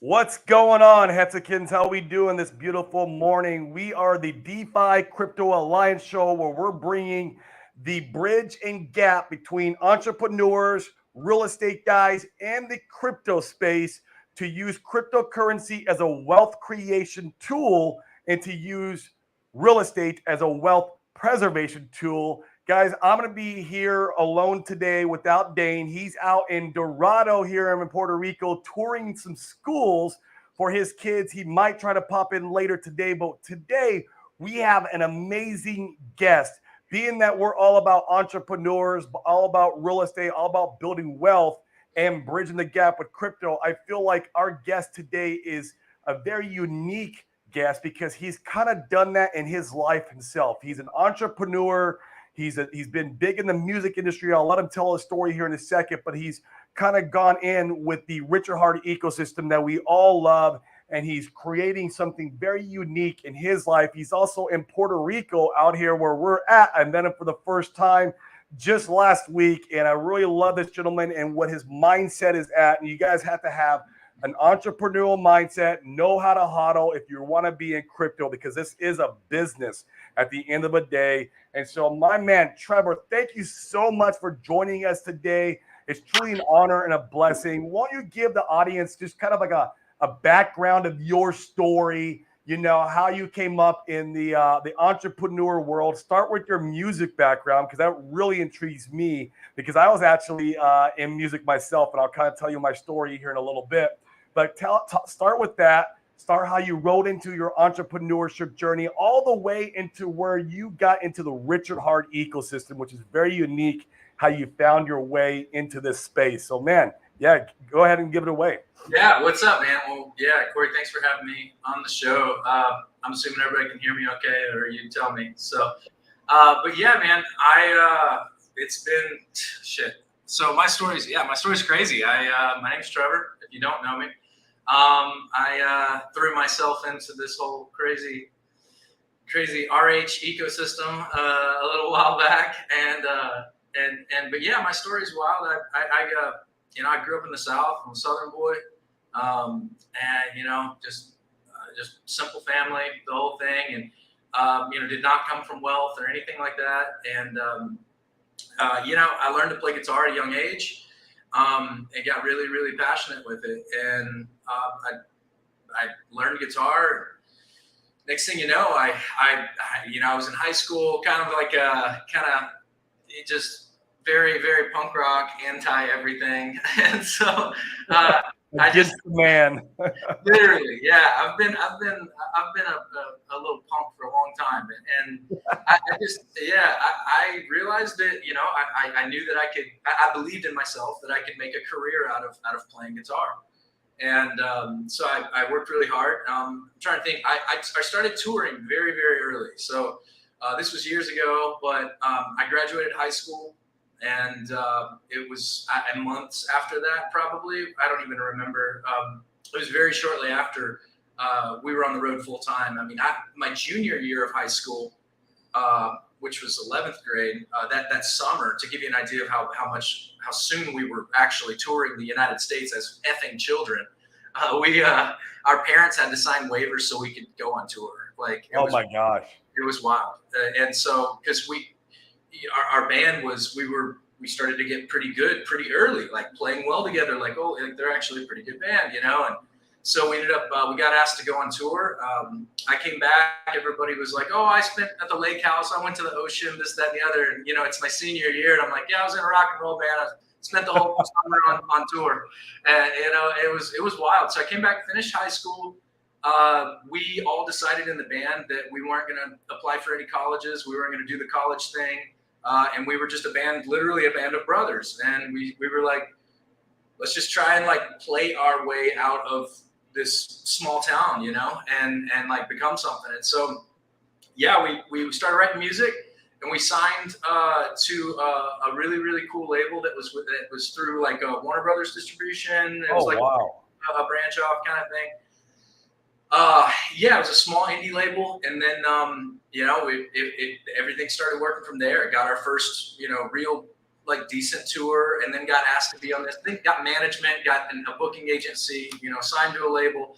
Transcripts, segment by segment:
What's going on, Hexicans? How we doing this beautiful morning? We are the DeFi Crypto Alliance show where we're bringing the bridge and gap between entrepreneurs, real estate guys, and the crypto space to use cryptocurrency as a wealth creation tool and to use real estate as a wealth preservation tool. Guys, I'm going to be here alone today without Dane. He's out in Dorado here in Puerto Rico touring some schools for his kids. He might try to pop in later today, but today we have an amazing guest. Being that we're all about entrepreneurs, all about real estate, all about building wealth and bridging the gap with crypto, I feel like our guest today is a very unique guest because he's kind of done that in his life himself. He's an entrepreneur. He's been big in the music industry. I'll let him tell a story here in a second, but he's kind of gone in with the Richard Heart ecosystem that we all love, and he's creating something very unique in his life. He's also in Puerto Rico out here where we're at. I met him for the first time just last week, and I really love this gentleman and what his mindset is at. And you guys have to have an entrepreneurial mindset, know how to hodl if you want to be in crypto, because this is a business at the end of the day. And so, my man, Trevor, thank you so much for joining us today. It's truly an honor and a blessing. Won't you give the audience just kind of like a background of your story, you know, how you came up in the entrepreneur world? Start with your music background, because that really intrigues me, because I was actually in music myself, and I'll kind of tell you my story here in a little bit. But start with that. Start how you rode into your entrepreneurship journey all the way into where you got into the Richard Heart ecosystem, which is very unique, how you found your way into this space. So, man, yeah, go ahead and give it away. Yeah, what's up, man? Well, yeah, Corey, thanks for having me on the show. I'm assuming everybody can hear me okay, or you tell me. So, but yeah, man, it's been shit. So my story's crazy. My name's Trevor, if you don't know me. I threw myself into this whole crazy RH ecosystem a little while back, but yeah, my story's wild. I grew up in the South. I'm a Southern boy, and just simple family, the whole thing, and did not come from wealth or anything like that. And I learned to play guitar at a young age. And got really, really passionate with it. And I learned guitar. Next thing you know, I was in high school, kind of just very, very punk rock, anti everything. And so I just man. Literally, yeah. I've been a little punk for a long time, and I realized that I knew that I believed in myself that I could make a career out of playing guitar, and so I worked really hard. I'm trying to think. I started touring very, very early, so this was years ago, but I graduated high school. And it was months after that, probably. I don't even remember. It was very shortly after we were on the road full time. I mean, my junior year of high school, which was 11th grade, that summer, to give you an idea of how soon we were actually touring the United States as effing children, our parents had to sign waivers so we could go on tour. My gosh, it was wild. And so, because our band we started to get pretty good pretty early, like playing well together, like they're actually a pretty good band, and so we ended up we got asked to go on tour. I came back, everybody was like, oh, I spent at the lake house, I went to the ocean, this, that, and the other, and it's my senior year, and I'm like, yeah, I was in a rock and roll band, I spent the whole summer on tour, and it was wild. So I came back, finished high school. We all decided in the band that we weren't going to apply for any colleges. We weren't going to do the college thing. And we were just literally a band of brothers. And we were like, let's just try and play our way out of this small town, and become something. And so, yeah, we started writing music, and we signed to a really, really cool label that was through Warner Brothers distribution. It was wow. A branch off kind of thing. It was a small indie label, and then everything started working from there. Got our first real like decent tour, and then got asked to be on this thing, got management, got a booking agency, signed to a label.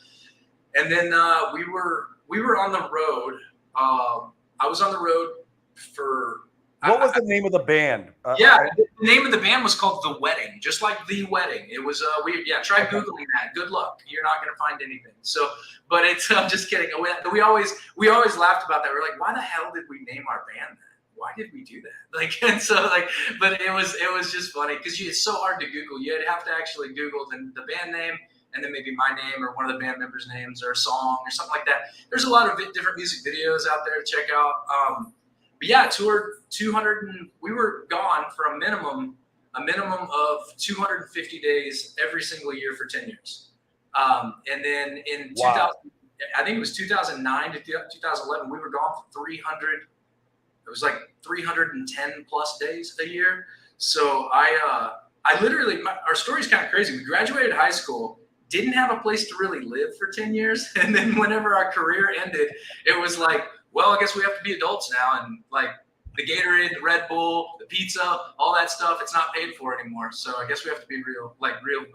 And then we were on the road. I was on the road for. What was the name of the band? The name of the band was called The Wedding, just like The Wedding. It was weird. Yeah, try Googling that. Good luck. You're not going to find anything. So, but it's, I'm just kidding. We always laughed about that. We're like, why the hell did we name our band that? Why did we do that? Like, and so like, but it was just funny because it's so hard to Google. You'd have to actually Google the band name and then maybe my name or one of the band members' names or a song or something like that. There's a lot of different music videos out there to check out. But yeah, toured 200 and we were gone for a minimum of 250 days every single year for 10 years. And then in 2000, I think it was 2009 to 2011, we were gone for 300. It was like 310 plus days a year. So I literally, our story's kind of crazy. We graduated high school, didn't have a place to really live for 10 years. And then whenever our career ended, it was like, well, I guess we have to be adults now. And like the Gatorade, the Red Bull, the pizza, all that stuff, it's not paid for anymore. So I guess we have to be real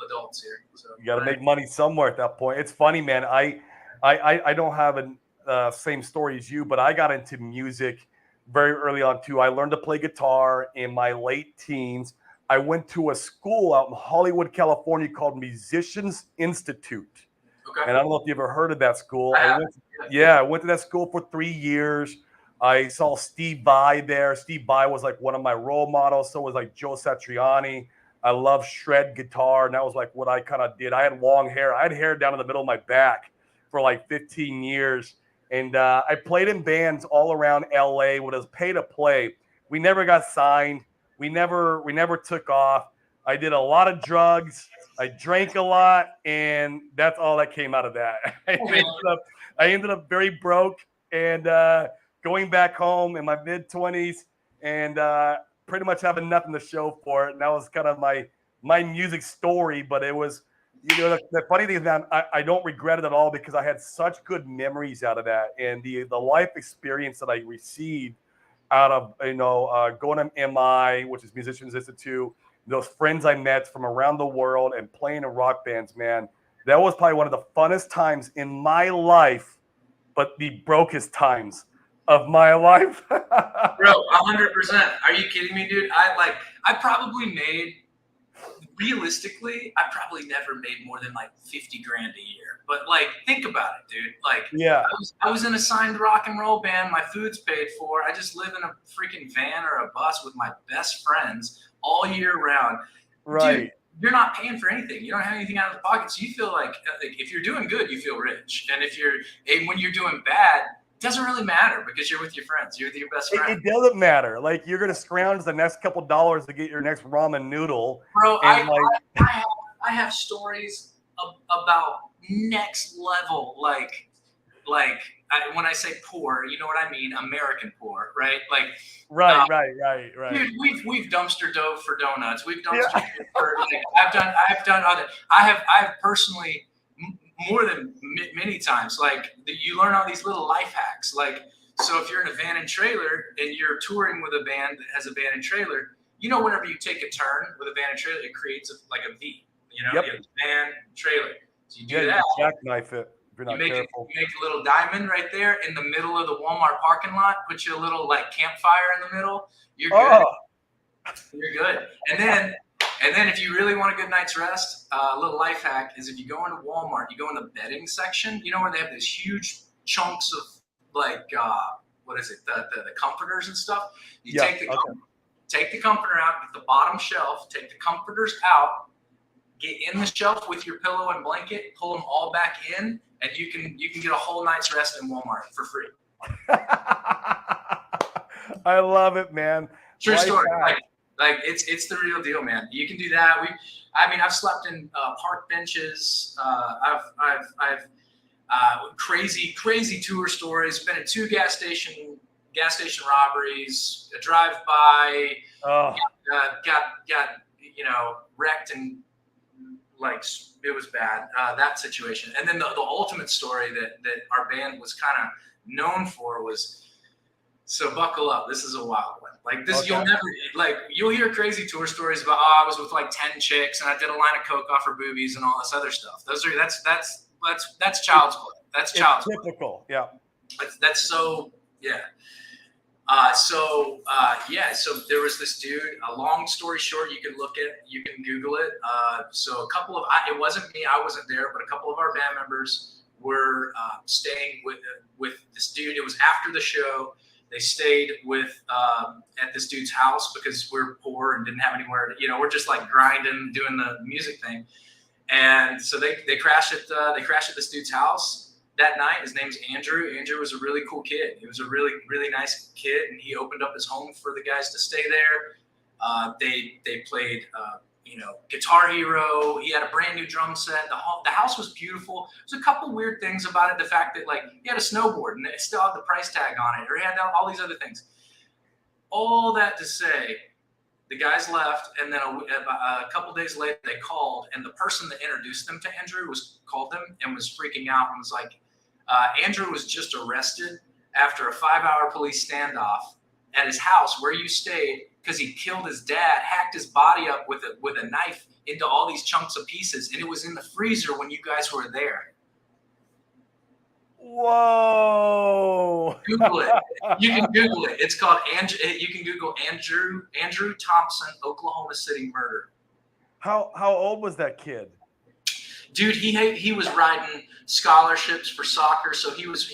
adults here. So you got to make money somewhere at that point. It's funny, man. I don't have a same story as you, but I got into music very early on too. I learned to play guitar in my late teens. I went to a school out in Hollywood, California called Musicians Institute. Okay. And I don't know if you ever heard of that school. I went to that school for 3 years. I saw Steve Vai there. Steve Vai was like one of my role models. So was like Joe Satriani. I love shred guitar. And that was like what I kind of did. I had long hair. I had hair down in the middle of my back for like 15 years. And I played in bands all around LA when it was pay to play. We never got signed. We never took off. I did a lot of drugs. I drank a lot, and that's all that came out of that. I ended up very broke and going back home in my mid-20s and pretty much having nothing to show for it. And that was kind of my music story. But it was, the funny thing is, man, I don't regret it at all because I had such good memories out of that. And the life experience that I received out of, going to MI, which is Musicians Institute, those friends I met from around the world and playing in rock bands, man, that was probably one of the funnest times in my life, but the brokest times of my life. Bro, 100%. Are you kidding me, dude? I probably made, realistically, I probably never made more than like 50 grand a year. But like, think about it, dude. Like, yeah, I was in a signed rock and roll band. My food's paid for. I just live in a freaking van or a bus with my best friends all year round. Right. Dude, you're not paying for anything. You don't have anything out of the pocket. So you feel like if you're doing good, you feel rich. And when you're doing bad, it doesn't really matter because you're with your friends. You're with your best friend. It doesn't matter. Like, you're going to scrounge the next couple dollars to get your next ramen noodle. Bro, I have stories about next level. When I say poor, you know what I mean? American poor, right? Like, right. Dude, we've dumpster dove for donuts. We've dumpster for I've done other. I have personally more than many times. Like, you learn all these little life hacks. Like, so if you're in a van and trailer and you're touring with a band that has a van and trailer, whenever you take a turn with a van and trailer, it creates a V. You have van trailer. So you do that. You jackknife it. If you're not careful. You make a little diamond right there in the middle of the Walmart parking lot. Put you a little like campfire in the middle. You're good. You're good. And then if you really want a good night's rest, a little life hack is if you go into Walmart, you go in the bedding section. Where they have these huge chunks of like what is it? The comforters and stuff. Take the comforter out, get the bottom shelf, take the comforters out, get in the shelf with your pillow and blanket, pull them all back in, and you can get a whole night's rest in Walmart for free. I love it, man. True story. Like it's the real deal, man. You can do that. I've slept in park benches. I've crazy tour stories. Been in 2 gas station robberies, a drive-by. Got wrecked and like it was bad, that situation. And then the ultimate story that our band was kind of known for was So buckle up. This is a wild one. Like this, Okay. you'll never you'll hear crazy tour stories about, oh, I was with like 10 chicks and I did a line of coke off her boobies and all this other stuff. That's child's play. That's child's play. Typical. Yeah. That's so, yeah. So there was this dude. A long story short, you can Google it. So a couple of, it wasn't me, I wasn't there, but a couple of our band members were staying with this dude. It was after the show. They stayed at this dude's house because we're poor and didn't have anywhere to, we're just like grinding, doing the music thing. And so they crashed at this dude's house that night. His name's Andrew. Andrew was a really cool kid. He was a really, really nice kid, and he opened up his home for the guys to stay there. They played, Guitar Hero. He had a brand new drum set. The house was beautiful. There's a couple weird things about it. The fact that he had a snowboard and it still had the price tag on it, or he had all these other things. All that to say, the guys left, and then a couple days later they called, and the person that introduced them to Andrew called them and was freaking out and was like, Andrew was just arrested after a 5-hour police standoff at his house where you stayed because he killed his dad, hacked his body up with a knife into all these chunks of pieces, and it was in the freezer when you guys were there. Whoa! Google it. You can Google it. It's called Andrew. You can Google Andrew Thompson, Oklahoma City murder. How old was that kid? Dude, he was riding scholarships for soccer, so he was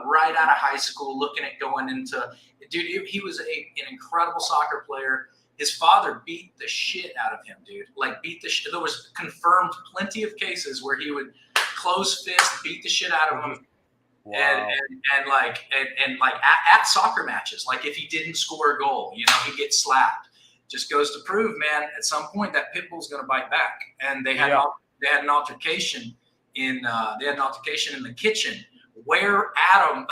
right out of high school, looking at going into. Dude, he was an incredible soccer player. His father beat the shit out of him, dude. Beat the shit. There was confirmed plenty of cases where he would close fist, beat the shit out of him. Wow. and at soccer matches, if he didn't score a goal, he'd get slapped. Just goes to prove, man, at some point that pit bull's going to bite back. And they had an altercation in the kitchen where Adam,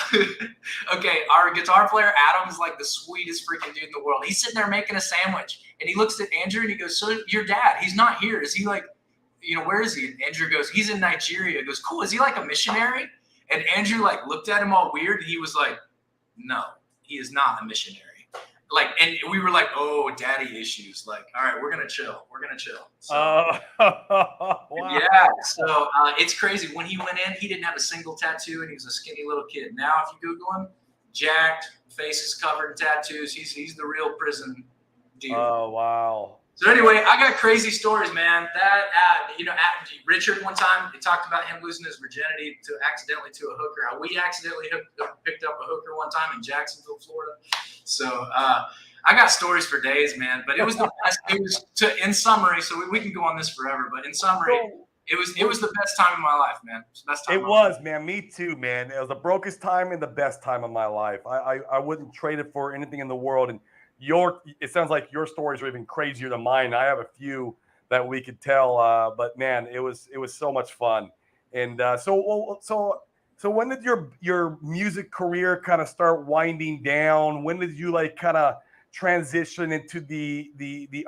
okay, our guitar player Adam is like the sweetest freaking dude in the world. He's sitting there making a sandwich, and he looks at Andrew and he goes, "So your dad, he's not here. Is he where is he?" And Andrew goes, "He's in Nigeria." He goes, "Cool. Is he like a missionary?" And Andrew looked at him all weird. And he was like, "No, he is not a missionary." And we were like, "Oh, daddy issues." All right, we're gonna chill. So, wow. Yeah. So it's crazy. When he went in, he didn't have a single tattoo, and he was a skinny little kid. Now, if you Google him, jacked, face is covered in tattoos. He's the real prison dude. Oh wow. So anyway, I got crazy stories, man. Richard one time, he talked about him losing his virginity accidentally to a hooker. We accidentally picked up a hooker one time in Jacksonville, Florida. So I got stories for days, man. But it was the best. In summary, so we can go on this forever. But in summary, it was the best time of my life, man. It was, man. Me too, man. It was the brokest time and the best time of my life. I wouldn't trade it for anything in the world. And it sounds like your stories are even crazier than mine. I have a few that we could tell, but man, it was so much fun. And so when did your music career kind of start winding down? When did you kind of transition into the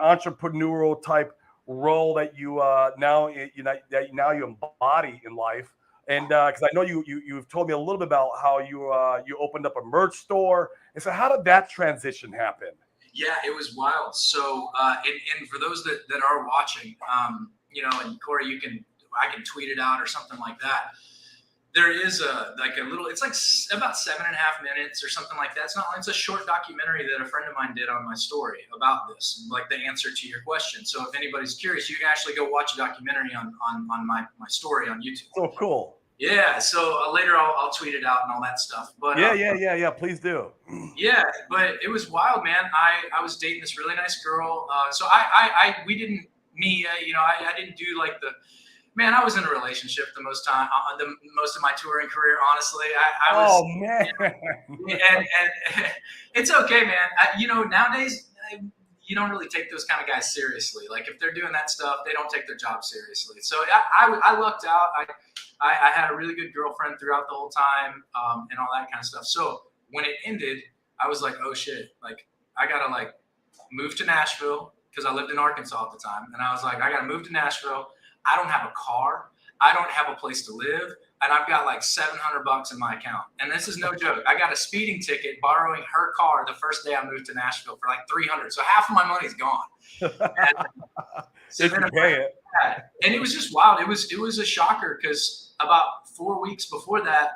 entrepreneurial type role that you now you embody in life? And because I know you've told me a little bit about how you opened up a merch store, and so how did that transition happen? Yeah, it was wild. So, and for those that are watching, and Corey, I can tweet it out or something like that. There is a little, it's about 7.5 minutes or something like that. It's a short documentary that a friend of mine did on my story about this, the answer to your question. So if anybody's curious, you can actually go watch a documentary on my story on YouTube. So cool. Yeah, so later I'll tweet it out and all that stuff. But yeah, please do. Yeah, but it was wild, man. I was dating this really nice girl. So I didn't do man. I was in a relationship the most of my touring career. Honestly, I was. Oh man. And it's okay, man. Nowadays you don't really take those kind of guys seriously. If they're doing that stuff, they don't take their job seriously. So I lucked out. I had a really good girlfriend throughout the whole time, and all that kind of stuff. So when it ended, I was like, oh shit, I gotta move to Nashville because I lived in Arkansas at the time. And I was like, I gotta move to Nashville. I don't have a car. I don't have a place to live, and I've got like $700 in my account. And this is no joke. I got a speeding ticket borrowing her car the first day I moved to Nashville for like $300. So half of my money's gone. And so then and it was just wild. It was a shocker because about 4 weeks before that,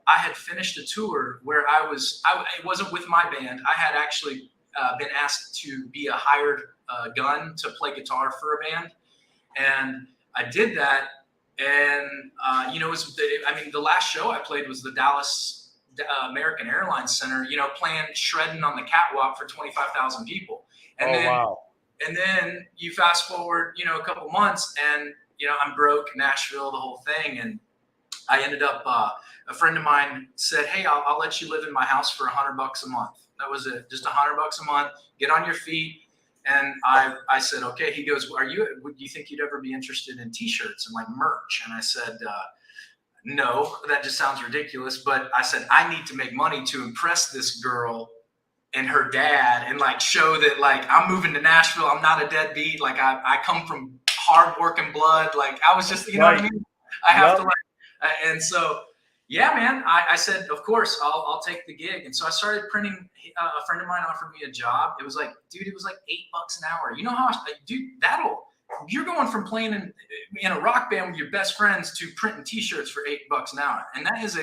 I had finished a tour where it wasn't with my band. I had actually been asked to be a hired gun to play guitar for a band. And I did that. And, the last show I played was the Dallas American Airlines Center, playing shredding on the catwalk for 25,000 people. And And then you fast forward, a couple months and, I'm broke, Nashville, the whole thing. And I ended up, a friend of mine said, hey, I'll let you live in my house for $100 a month. That was it. Just $100 a month, get on your feet. And I said, okay. He goes, do you think you'd ever be interested in t-shirts and like merch? And I said, no, that just sounds ridiculous. But I said, I need to make money to impress this girl and her dad and like show that like I'm moving to Nashville. I'm not a deadbeat. Like I come from hard working blood. Like I was just, know what I mean? I have to and so, yeah, man, I said, of course, I'll take the gig. And so I started printing. A friend of mine offered me a job. It was like, dude, it was like $8 an hour. You know how, you're going from playing in a rock band with your best friends to printing t-shirts for $8 an hour. And that is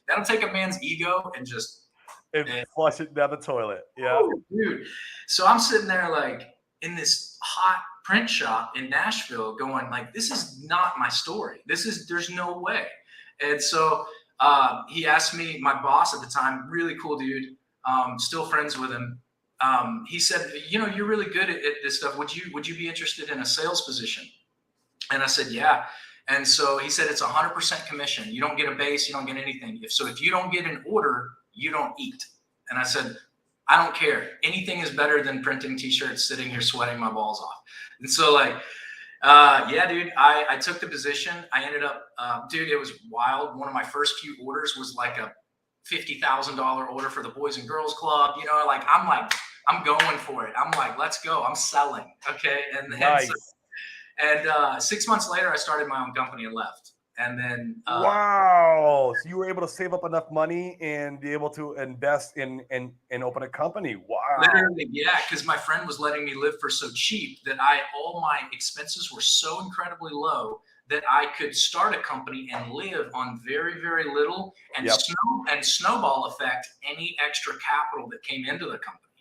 that'll take a man's ego and just flush it down the toilet. Yeah. Oh, dude. So I'm sitting there like in this hot print shop in Nashville going like, this is not my story. There's no way. And so he asked me, my boss at the time, really cool dude, still friends with him. He said, you're really good at this stuff. Would you be interested in a sales position? And I said, yeah. And so he said, it's 100% commission. You don't get a base. You don't get anything. If you don't get an order, you don't eat. And I said, I don't care. Anything is better than printing t-shirts, sitting here sweating my balls off. And so like, yeah, dude, I took the position. I ended up, dude, it was wild. One of my first few orders was like a $50,000 order for the Boys and Girls Club. I'm going for it. I'm like, let's go. I'm selling. Okay. And nice. And 6 months later, I started my own company and left. And then wow, so you were able to save up enough money and be able to invest in open a company. Wow. Literally, yeah, because my friend was letting me live for so cheap that all my expenses were so incredibly low that I could start a company and live on very, very little and snowball effect any extra capital that came into the company.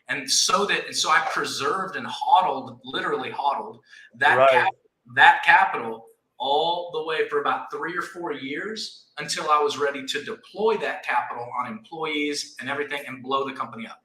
And so I preserved and literally hodled that capital all the way for about 3 or 4 years until I was ready to deploy that capital on employees and everything and blow the company up.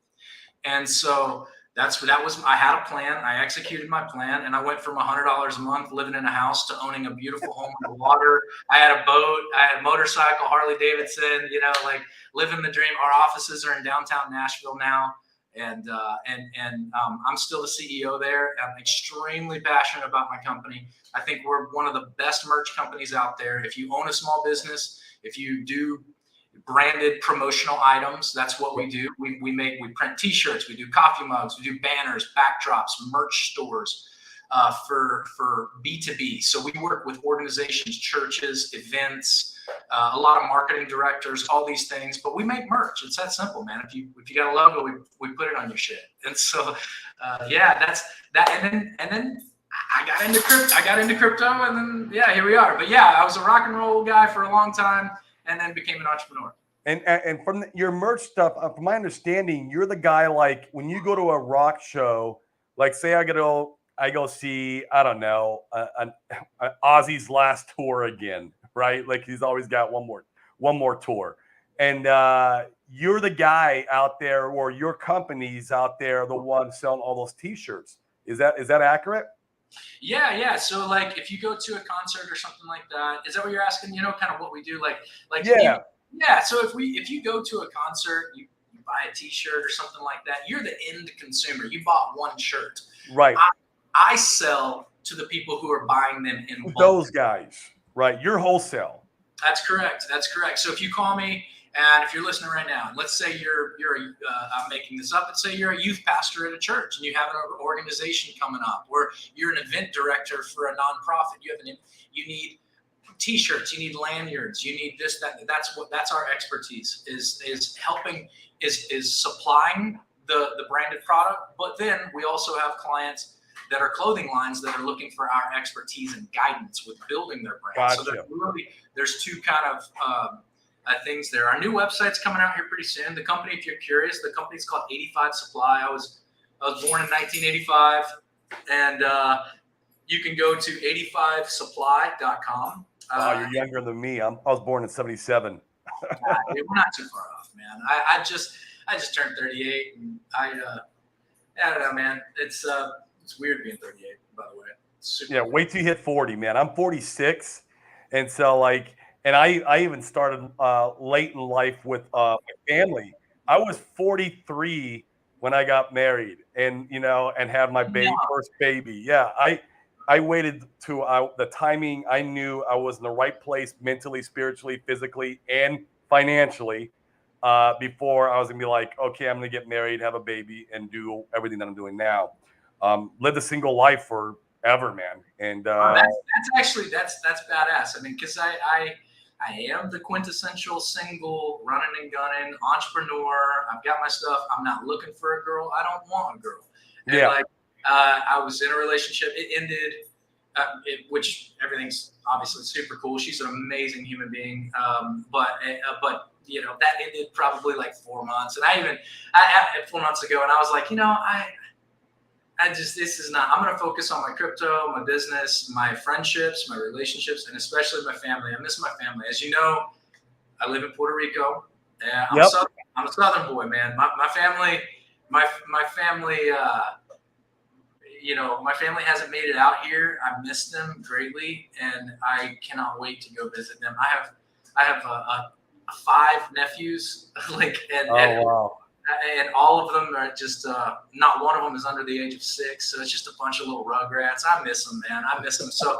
And so I had a plan. I executed my plan, and I went from $100 a month living in a house to owning a beautiful home on the water. I had a boat. I had a motorcycle, Harley Davidson, like living the dream. Our offices are in downtown Nashville now. And I'm still the CEO there. I'm extremely passionate about my company. I think we're one of the best merch companies out there. If you own a small business, if you do branded promotional items, that's what we do. We print t-shirts, we do coffee mugs, we do banners, backdrops, merch stores for B2B. So we work with organizations, churches, events, a lot of marketing directors, all these things, but we make merch. It's that simple, man. If you got a logo, we put it on your shit. And so, yeah, that's that. And then I got into crypto, and then, yeah, here we are. But yeah, I was a rock and roll guy for a long time and then became an entrepreneur. And from your merch stuff, from my understanding, you're the guy, like when you go to a rock show, like say I go see, I don't know, Ozzy's last tour again. Right, like he's always got one more tour, and you're the guy out there, or your company's out there, the one selling all those T-shirts. Is that accurate? Yeah. So like, if you go to a concert or something like that, is that what you're asking? Kind of what we do, like yeah. So if you go to a concert, you buy a T-shirt or something like that, you're the end consumer. You bought one shirt, right? I sell to the people who are buying them in bulk. Those guys. Right, you're wholesale. That's correct. That's correct. So if you call me, and if you're listening right now, and let's say I'm making this up. Let's say you're a youth pastor at a church, and you have an organization coming up, or you're an event director for a nonprofit. You need T-shirts, you need lanyards, you need this, that. That's our expertise. Is helping, is supplying the branded product. But then we also have clients that are clothing lines that are looking for our expertise and guidance with building their brand. Gotcha. So there's two kind of things there. Our new website's coming out here pretty soon. The company, if you're curious, the company's called 85 Supply. I was born in 1985, and you can go to 85supply.com. Oh, you're younger than me. I was born in 77. We're not too far off, man. I just turned 38, and I don't know, man. It's weird being 38, by the way. Yeah, wait till you hit 40, man. I'm 46, and so and I even started late in life with my family. I was 43 when I got married, and and had my first baby. Yeah, I waited to the timing. I knew I was in the right place mentally, spiritually, physically, and financially before I was gonna be like, okay, I'm gonna get married, have a baby, and do everything that I'm doing now. Lived a single life forever, man. And that's badass. I mean, because I am the quintessential single, running and gunning entrepreneur. I've got my stuff. I'm not looking for a girl. I don't want a girl. And I was in a relationship. It ended, which everything's obviously super cool. She's an amazing human being. But that ended probably like 4 months. And I 4 months ago, and I was like, this is not, I'm going to focus on my crypto, my business, my friendships, my relationships, and especially my family. I miss my family. As you know, I live in Puerto Rico. I'm a Southern boy, man. My family, my family hasn't made it out here. I miss them greatly, and I cannot wait to go visit them. I have 5 nephews, wow. And all of them are just not one of them is under the age of 6, so it's just a bunch of little rugrats. I miss them, man. I miss them. So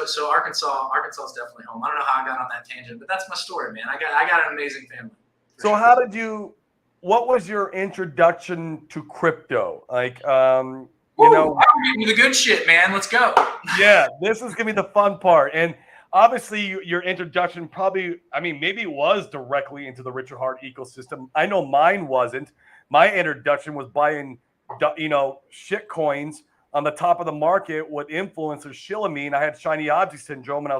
So Arkansas is definitely home. I don't know how I got on that tangent, but that's my story, man. I got an amazing family. So what was your introduction to crypto? I'm getting the good shit, man. Let's go. Yeah, this is gonna be the fun part. And obviously, your introduction probably, maybe it was directly into the Richard Hart ecosystem. I know mine wasn't. My introduction was buying, shit coins on the top of the market with influencers shilling me, and I had shiny object syndrome, and I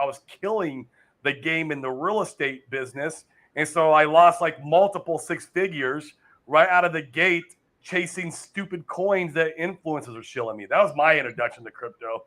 was killing the game in the real estate business, and so I lost like multiple 6 figures right out of the gate chasing stupid coins that influencers are shilling me. That was my introduction to crypto.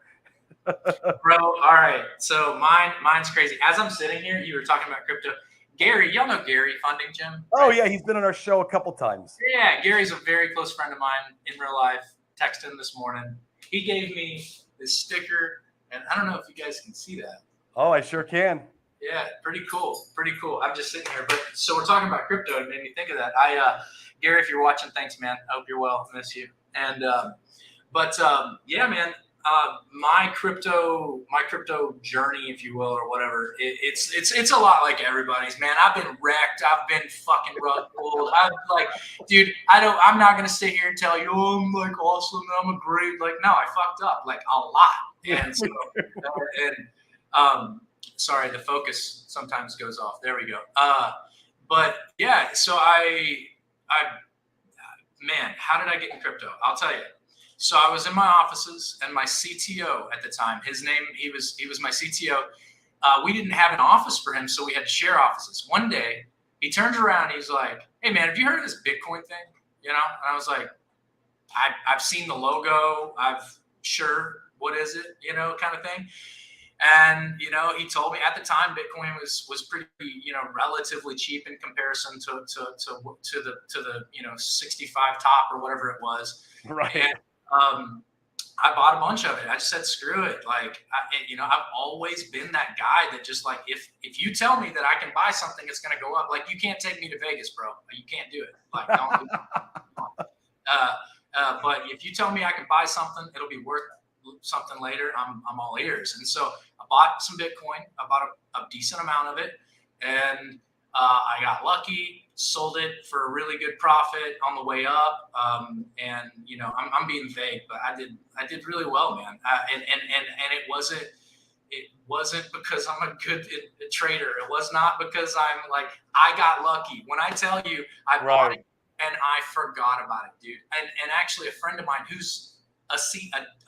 Bro, all right. So mine's crazy. As I'm sitting here, you were talking about crypto. Gary, y'all know Gary Funding Jim? Oh, yeah, he's been on our show a couple times. Yeah, Gary's a very close friend of mine in real life. Texted him this morning. He gave me this sticker, and I don't know if you guys can see that. Oh, I sure can. Yeah, pretty cool. Pretty cool. I'm just sitting here. But so we're talking about crypto. It made me think of that. Gary, if you're watching, thanks, man. I hope you're well. I miss you. And yeah, man. My crypto journey, if you will, or whatever, it's a lot like everybody's, man. I've been wrecked. I've been fucking rug pulled. Dude, I'm not gonna sit here and tell you, oh, I'm like awesome, I'm a great, no, I fucked up like a lot. And so, sorry, the focus sometimes goes off. There we go. But yeah, so man, how did I get in crypto? I'll tell you. So I was in my offices, and my CTO at the time, he was my CTO. We didn't have an office for him, so we had to share offices. One day, he turns around, he's like, "Hey man, have you heard of this Bitcoin thing?" And I was like, "I've seen the logo. Sure, what is it? Kind of thing." And he told me at the time Bitcoin was pretty relatively cheap in comparison to the 65 top or whatever it was. Right. And, I bought a bunch of it. I just said, screw it. I've always been that guy that just if you tell me that I can buy something, it's going to go up. You can't take me to Vegas, bro. You can't do it. Don't do it. But if you tell me I can buy something, it'll be worth something later, I'm all ears. And so I bought some Bitcoin. I bought a decent amount of it, and I got lucky, sold it for a really good profit on the way up. And you know, I'm being vague, but I did really well, man. And it wasn't because I'm a good trader. It was not because I'm like, I got lucky. When I tell you I bought it and I forgot about it, dude. And actually a friend of mine who's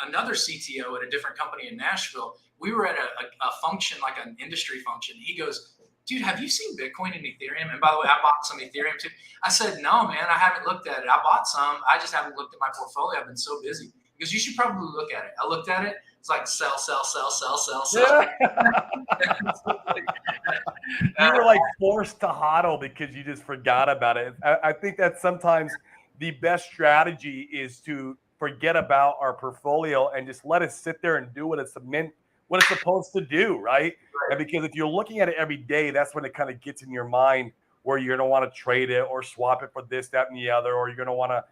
another CTO at a different company in Nashville, we were at a function, like an industry function. He goes, dude, have you seen Bitcoin and Ethereum? And by the way, I bought some Ethereum too. I said, no, man, I haven't looked at it. I bought some. I just haven't looked at my portfolio. I've been so busy. Because you should probably look at it. I looked at it. It's like sell. Yeah. You were like forced to hodl because you just forgot about it. I think that sometimes the best strategy is to forget about our portfolio and just let it sit there and do what it's supposed to do, right? And because if you're looking at it every day, that's when it kind of gets in your mind where you're going to want to trade it or swap it for this, that, and the other, or you're going to want to,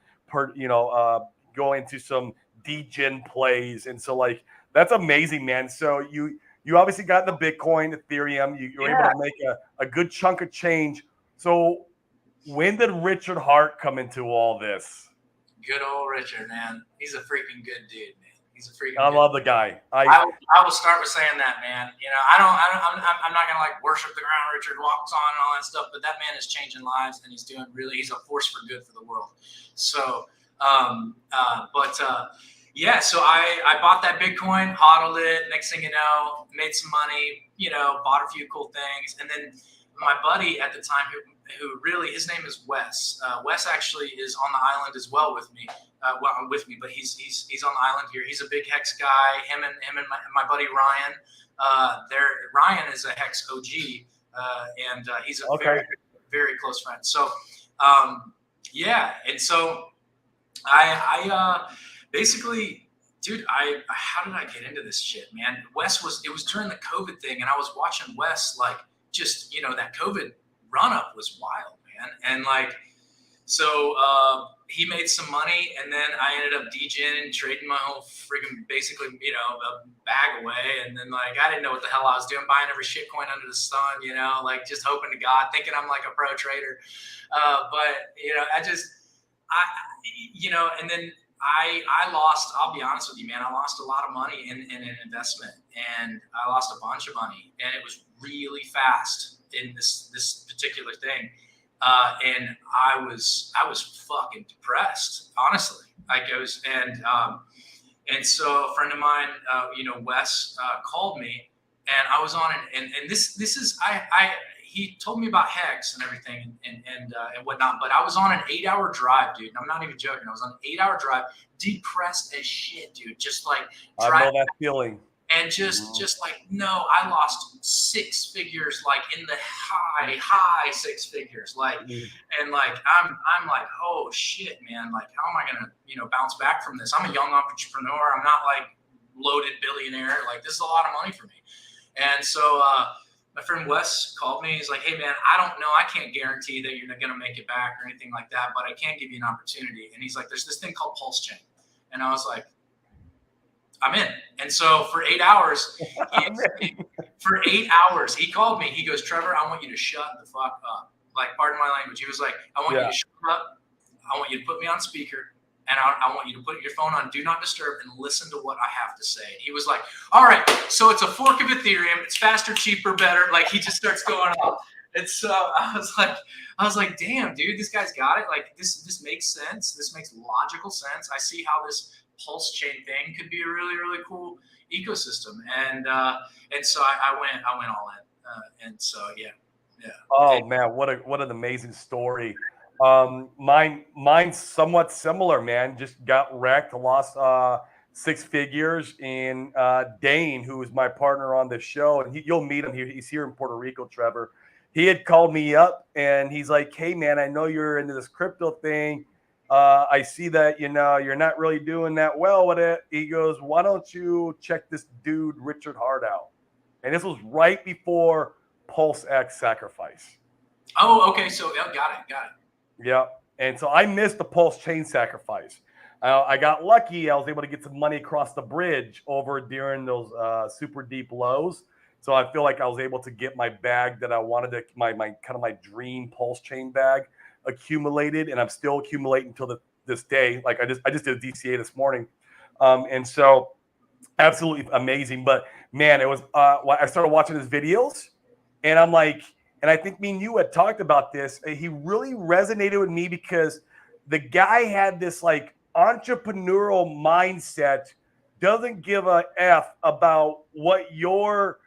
go into some degen plays. And so, like, that's amazing, man. So you obviously got the Bitcoin, Ethereum. You were able to make a good chunk of change. So when did Richard Hart come into all this? Good old Richard, man. He's a freaking good dude, man. He's a freaking. I love the guy. I will start with saying that, man. You know, I'm not gonna like worship the ground Richard walks on and all that stuff, but that man is changing lives and he's a force for good for the world. So, yeah, so I bought that Bitcoin, hodled it. Next thing you know, made some money, you know, bought a few cool things. And then my buddy at the time, who really, his name is Wes. Wes actually is on the island as well with me. But he's on the island here. He's a big Hex guy. Him and my buddy Ryan. Ryan is a Hex OG, and he's a very, very close friend. So, yeah, and so I basically, dude, how did I get into this shit, man? It was during the COVID thing, and I was watching Wes, like, just, you know, that COVID run up was wild, man. And like, so he made some money, and then I ended up degening, trading my whole freaking, basically, you know, a bag away. And then, like, I didn't know what the hell I was doing, buying every shitcoin under the sun, you know, like, just hoping to God, thinking I'm like a pro trader. But, you know, and then I lost, I'll be honest with you, man, I lost a lot of money in an investment, and I lost a bunch of money, and it was really fast in this particular thing. And I was fucking depressed, honestly. Like, I was, and so a friend of mine, Wes, called me, and I was on and this is, he told me about Hex and everything and whatnot, but I was on an 8-hour drive, dude. And I'm not even joking. I was on an 8-hour drive, depressed as shit, dude. Just like, I know that feeling. And just like, no, I lost 6 figures, like in the high 6 figures, like, and like, I'm like, oh shit, man, like, how am I gonna, bounce back from this? I'm a young entrepreneur. I'm not like loaded billionaire. Like, this is a lot of money for me. And so my friend Wes called me. He's like, hey man, I don't know, I can't guarantee that you're gonna make it back or anything like that, but I can give you an opportunity. And he's like, there's this thing called PulseChain. And I was like, I'm in. And so for 8 hours, he called me. He goes, Trevor, I want you to shut the fuck up. Like, pardon my language. He was like, I want you to shut up. I want you to put me on speaker. And I want you to put your phone on Do Not Disturb and listen to what I have to say. And he was like, all right, so it's a fork of Ethereum. It's faster, cheaper, better. Like, he just starts going off. And so I was like, damn, dude, this guy's got it. Like, this makes sense. This makes logical sense. I see how this PulseChain thing could be a really, really cool ecosystem. And so I went all in. And so, yeah. Oh man, what an amazing story. Mine's somewhat similar, man. Just got wrecked, lost 6 figures. And Dane, who is my partner on this show, and you'll meet him here. He's here in Puerto Rico, Trevor. He had called me up and he's like, hey man, I know you're into this crypto thing. I see that, you're not really doing that well with it. He goes, why don't you check this dude, Richard Hart, out? And this was right before PulseX sacrifice. Oh, okay. So got it. Yeah. And so I missed the PulseChain sacrifice. I got lucky. I was able to get some money across the bridge over during those super deep lows. So I feel like I was able to get my bag that I wanted to, my kind of my dream pulse chain bag accumulated, and I'm still accumulating until this day. Like I just did a DCA this morning, and so absolutely amazing. But man, it was I started watching his videos, and I'm like, and I think me and you had talked about this. He really resonated with me because the guy had this like entrepreneurial mindset, doesn't give a F about what your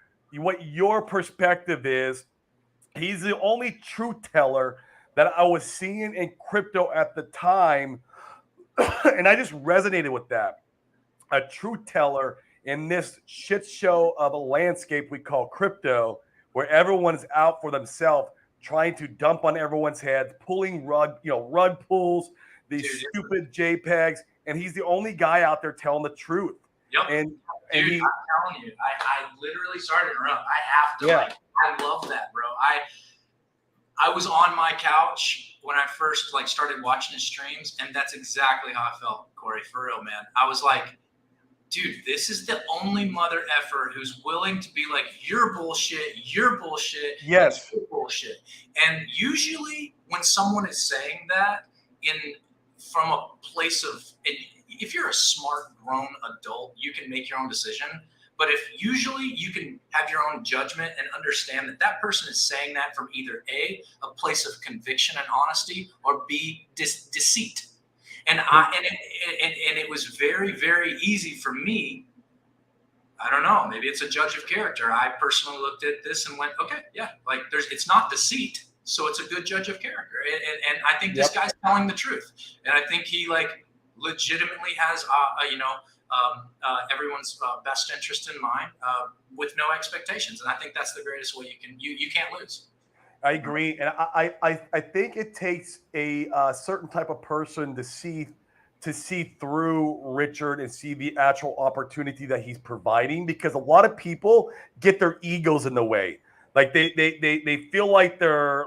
perspective is. He's the only truth teller that I was seeing in crypto at the time. And I just resonated with that. A truth teller in this shit show of a landscape we call crypto, where everyone's out for themselves, trying to dump on everyone's heads, pulling rug pulls, these stupid JPEGs, and he's the only guy out there telling the truth. Yep. And dude, I'm telling you, I literally started to run. I have to I love that, bro. I was on my couch when I first started watching his streams, and that's exactly how I felt, Corey, for real, man. I was like, dude, this is the only mother effer who's willing to be like, you're bullshit, you're yes, you're bullshit. And usually when someone is saying that from a place of, if you're a smart grown adult, you can make your own decision. But if usually you can have your own judgment and understand that person is saying that from either A, a place of conviction and honesty, or B, deceit. And it was very, very easy for me. I don't know, maybe it's a judge of character. I personally looked at this and went, okay, yeah, it's not deceit, so it's a good judge of character. And I think this guy's telling the truth. And I think he legitimately has everyone's best interest in mind, with no expectations. And I think that's the greatest way you can't lose. I agree, and I think it takes a certain type of person to see through Richard and see the actual opportunity that he's providing, because a lot of people get their egos in the way. Like they feel like they're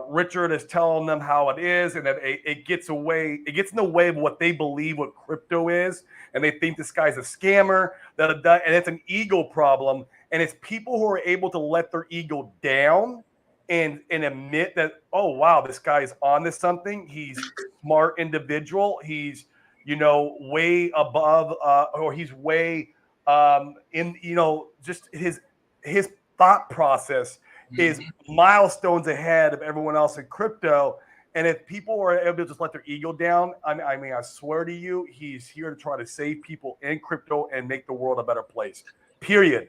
Richard is telling them how it is, and that it gets in the way of what they believe what crypto is, and they think this guy's a scammer, and it's an ego problem. And it's people who are able to let their ego down and admit that, oh wow, this guy's on to something. He's a smart individual. He's way above, or he's way in just his thought process is milestones ahead of everyone else in crypto. And if people are able to just let their ego down, I mean, I swear to you, he's here to try to save people in crypto and make the world a better place. Period.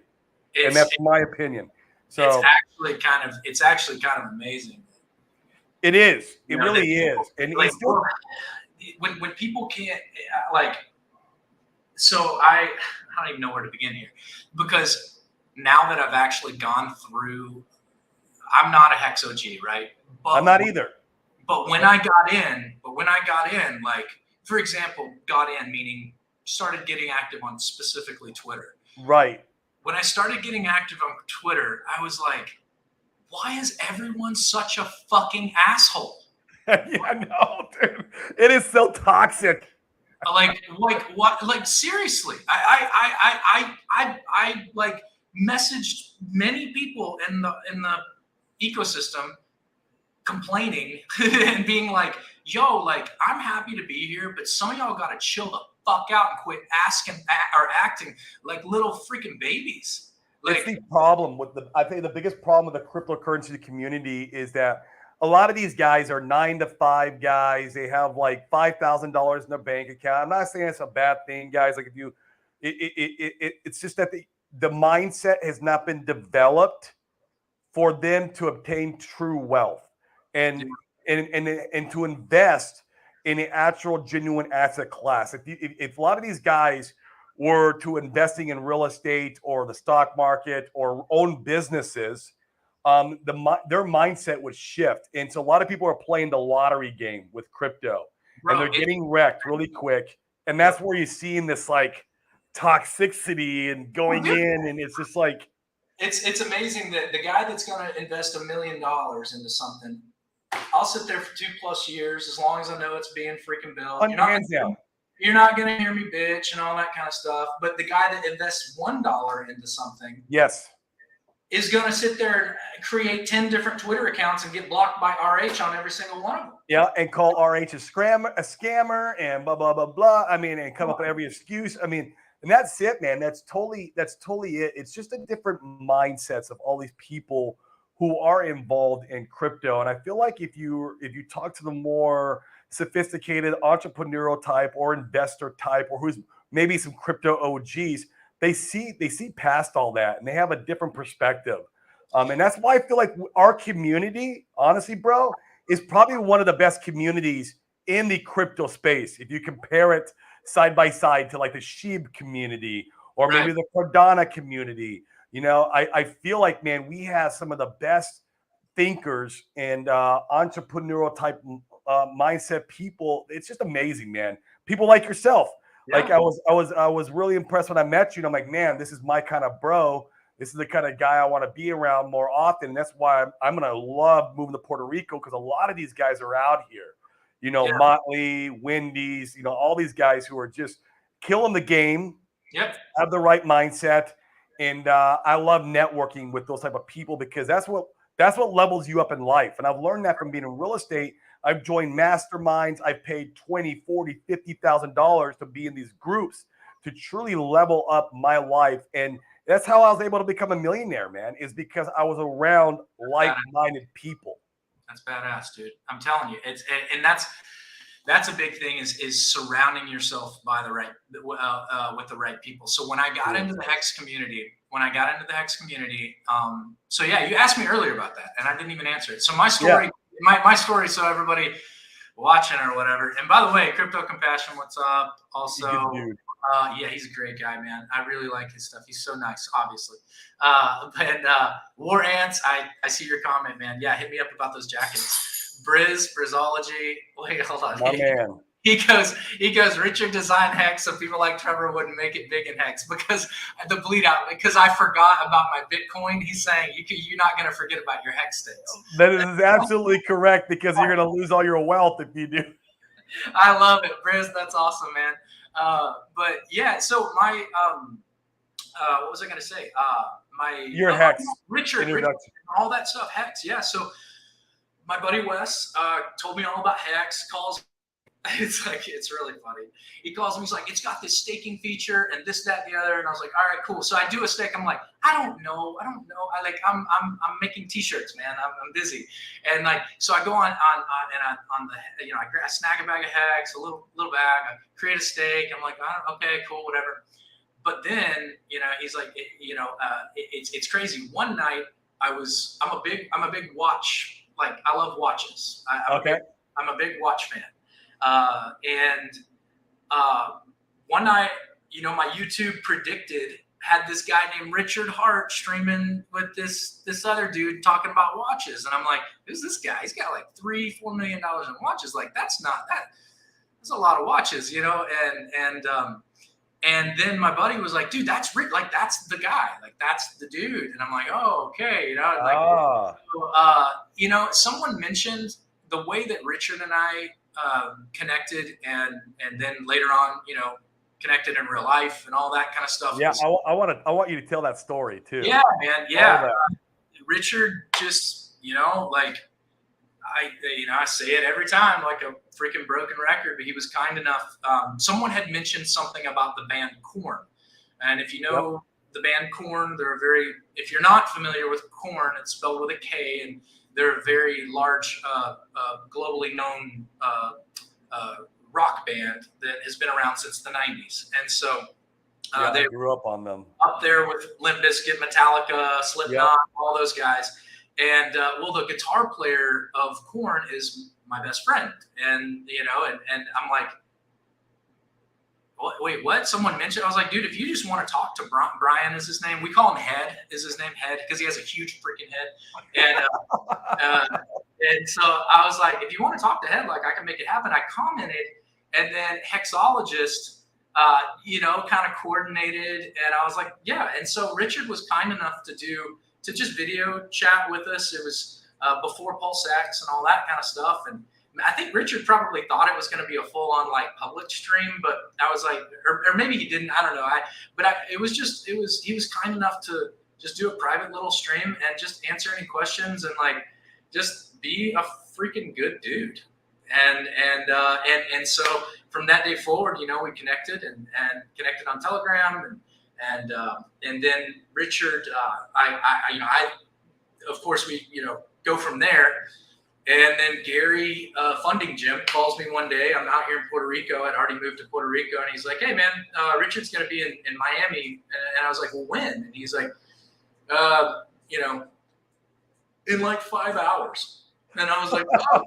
And that's my opinion. So it's actually kind of amazing. It is. It really is. And when people can't so I don't even know where to begin here, because now that I've actually gone through, I'm not a Hex OG, right? But I'm not either. But when I got in, for example, meaning started getting active on specifically Twitter. Right. When I started getting active on Twitter, I was like, why is everyone such a fucking asshole? Yeah, no, dude. It is so toxic. What? Seriously, I messaged many people in the ecosystem complaining and being like, yo, I'm happy to be here, but some of y'all got to chill the fuck out and quit asking or acting like little freaking babies. It's the problem I think the biggest problem with the cryptocurrency community is that a lot of these guys are 9-to-5 guys. They have $5,000 in their bank account. I'm not saying it's a bad thing, guys. It's just that the mindset has not been developed for them to obtain true wealth and to invest in an actual genuine asset class. If a lot of these guys were to investing in real estate or the stock market or own businesses, their mindset would shift. And so a lot of people are playing the lottery game with crypto, and they're getting wrecked really quick. And that's where you're seeing this toxicity and going in, and it's just it's amazing that the guy that's going to invest $1 million into something, I'll sit there for 2+ years as long as I know it's being freaking built. Hands down. you're not going to hear me bitch and all that kind of stuff. But the guy that invests $1 into something, yes, is going to sit there and create 10 different Twitter accounts and get blocked by RH on every single one of them. Yeah, and call RH a scammer, and blah blah blah blah. I mean, and come up with every excuse. I mean, and that's it, man. That's totally it. It's just a different mindsets of all these people who are involved in crypto. And I feel like if you talk to the more sophisticated entrepreneurial type or investor type, or who's maybe some crypto OGs, they see past all that and they have a different perspective. And that's why I feel like our community, honestly, bro, is probably one of the best communities in the crypto space. If you compare it side by side to like the Sheeb community or maybe the Cardano community, you know, I feel like, man, we have some of the best thinkers and entrepreneurial type mindset people. It's just amazing, man. People like yourself. Yeah. Like I was really impressed when I met you. And I'm like, man, this is my kind of bro. This is the kind of guy I want to be around more often. And that's why I'm going to love moving to Puerto Rico, because a lot of these guys are out here. You know, Motley, Wendy's, you know, all these guys who are just killing the game, have the right mindset. And I love networking with those type of people, because that's what levels you up in life. And I've learned that from being in real estate. I've joined masterminds. I've paid $20,000, $40,000, $50,000 to be in these groups to truly level up my life. And that's how I was able to become a millionaire, man, is because I was around like-minded people. That's badass, dude. I'm telling you, and that's a big thing is surrounding yourself by the right with the right people. So when I got into the Hex community, so yeah, you asked me earlier about that, and I didn't even answer it. So my story, my story, so everybody watching or whatever. And by the way, Crypto Compassion, what's up? Also. Yeah, he's a great guy, man. I really like his stuff. He's so nice, obviously. War Ants, I see your comment, man. Yeah, hit me up about those jackets. Brizology. Wait, hold on. My man. He goes, Richard designed Hex so people like Trevor wouldn't make it big in Hex, because the bleed out, because I forgot about my Bitcoin. He's saying you're not going to forget about your Hex stakes. That is absolutely correct, because you're going to lose all your wealth if you do. I love it, Briz. That's awesome, man. But yeah, so my what was I gonna say? Your Hex, Richard, all that stuff, Hex. Yeah. So my buddy Wes told me all about Hex. Calls. It's really funny. He calls me. He's like, it's got this staking feature and this, that, and the other. And I was like, all right, cool. So I do a stake. I'm like, I don't know. I'm making T-shirts, man. I'm busy. And like, so I go on the, you know, I snag a bag of Hex, a little bag. I create a stake. I'm like, okay, cool, whatever. But then, you know, he's like, it's crazy. One night I'm a big watch. Like, I love watches. I'm a big watch fan. One night, you know, my YouTube predicted had this guy named Richard Hart streaming with this other dude talking about watches. And I'm like, who's this guy? He's got like $3-4 million in watches. Like, that's a lot of watches, you know? And then my buddy was like, dude, that's Rick. Like, that's the guy. Like, that's the dude. And I'm like, oh, okay. You know, like, you know, someone mentioned the way that Richard and I connected, and then later on, you know, connected in real life and all that kind of stuff. Yeah, I want you to tell that story too. Yeah, man. Yeah, Richard just, you know, like I say it every time, like a freaking broken record, but he was kind enough. Someone had mentioned something about the band Korn, and if you know the band Korn, if you're not familiar with Korn, it's spelled with a K, and they're a very large, globally known rock band that has been around since the 90s. And so they grew up on them. Up there with Limp Bizkit, Metallica, Slipknot, all those guys. And the guitar player of Korn is my best friend. And, you know, and I'm like, wait, what? Someone mentioned? I was like, dude, if you just want to talk to Brian is his name. We call him Head, is his name, Head, because he has a huge freaking head. And so I was like, if you want to talk to Head, like, I can make it happen. I commented, and then Hexologist, you know, kind of coordinated, and I was like, yeah. And so Richard was kind enough to just video chat with us. It was before PulseX and all that kind of stuff. And I think Richard probably thought it was going to be a full-on like public stream, but I was like, or maybe he didn't. I don't know. It was he was kind enough to just do a private little stream and just answer any questions and like just be a freaking good dude. And so from that day forward, you know, we connected and connected on Telegram and then Richard, of course we, you know, go from there. And then Gary, Funding Jim, calls me one day. I'm out here in Puerto Rico. I'd already moved to Puerto Rico. And he's like, hey, man, Richard's going to be in Miami. And I was like, well, when? And he's like, you know, in like 5 hours. And I was like, oh,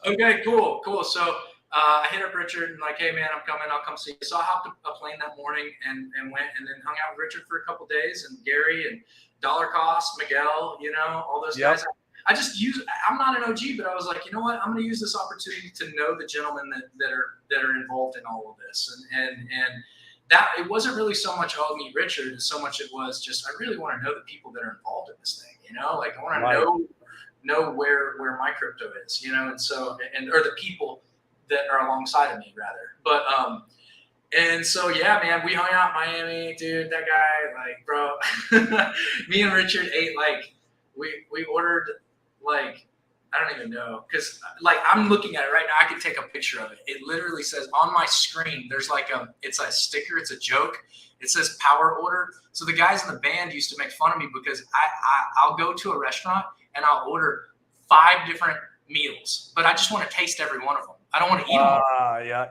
okay, cool. So I hit up Richard and like, hey, man, I'm coming. I'll come see you. So I hopped a plane that morning and went and then hung out with Richard for a couple days and Gary and Dollar Cost, Miguel, you know, all those guys. I'm not an OG, but I was like, you know what? I'm going to use this opportunity to know the gentlemen that are involved in all of this. And that it wasn't really so much, oh, meet Richard, as so much it was just, I really want to know the people that are involved in this thing, you know, like I want to know where my crypto is, you know? And so, or the people that are alongside of me rather. But, and so, yeah, man, we hung out in Miami, dude, that guy, like, bro, me and Richard ate, like, we ordered, like, I don't even know, because, like, I'm looking at it right now. I can take a picture of it. It literally says on my screen, there's, like, it's a sticker. It's a joke. It says power order. So the guys in the band used to make fun of me because I'll go to a restaurant and I'll order 5 different meals, but I just want to taste every one of them. I don't want to eat them. Yeah.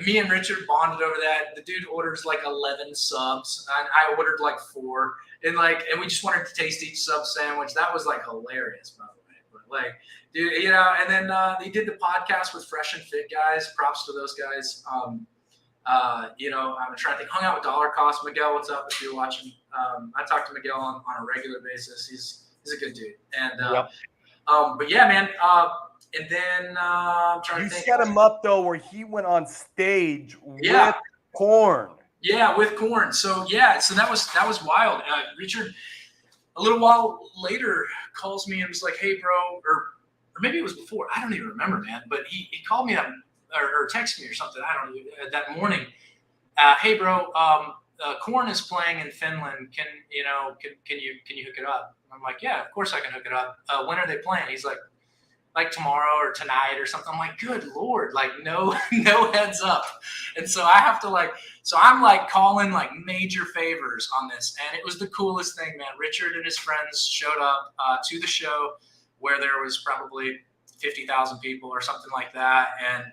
Me and Richard bonded over that. The dude orders like 11 subs, and I ordered like 4, and we just wanted to taste each sub sandwich. That was like hilarious, by the way. But like, dude, you know. And then he did the podcast with Fresh and Fit guys. Props to those guys. You know, I'm trying to think. Hung out with Dollar Cost. Miguel, what's up? If you're watching, I talk to Miguel on a regular basis. He's a good dude. And but yeah, man. And then I'm trying to think. You set him up though, where he went on stage with Korn. Yeah, with Korn. So yeah, so that was wild. Richard, a little while later, calls me and was like, "Hey, bro," or maybe it was before. I don't even remember, man. But he called me up or texted me or something. I don't know that morning. Hey, bro, Korn is playing in Finland. Can you hook it up? I'm like, yeah, of course I can hook it up. When are they playing? He's like tomorrow or tonight or something. I'm like, good Lord, like no heads up. And so I have to so I'm like calling like major favors on this. And it was the coolest thing, man. Richard and his friends showed up to the show where there was probably 50,000 people or something like that. And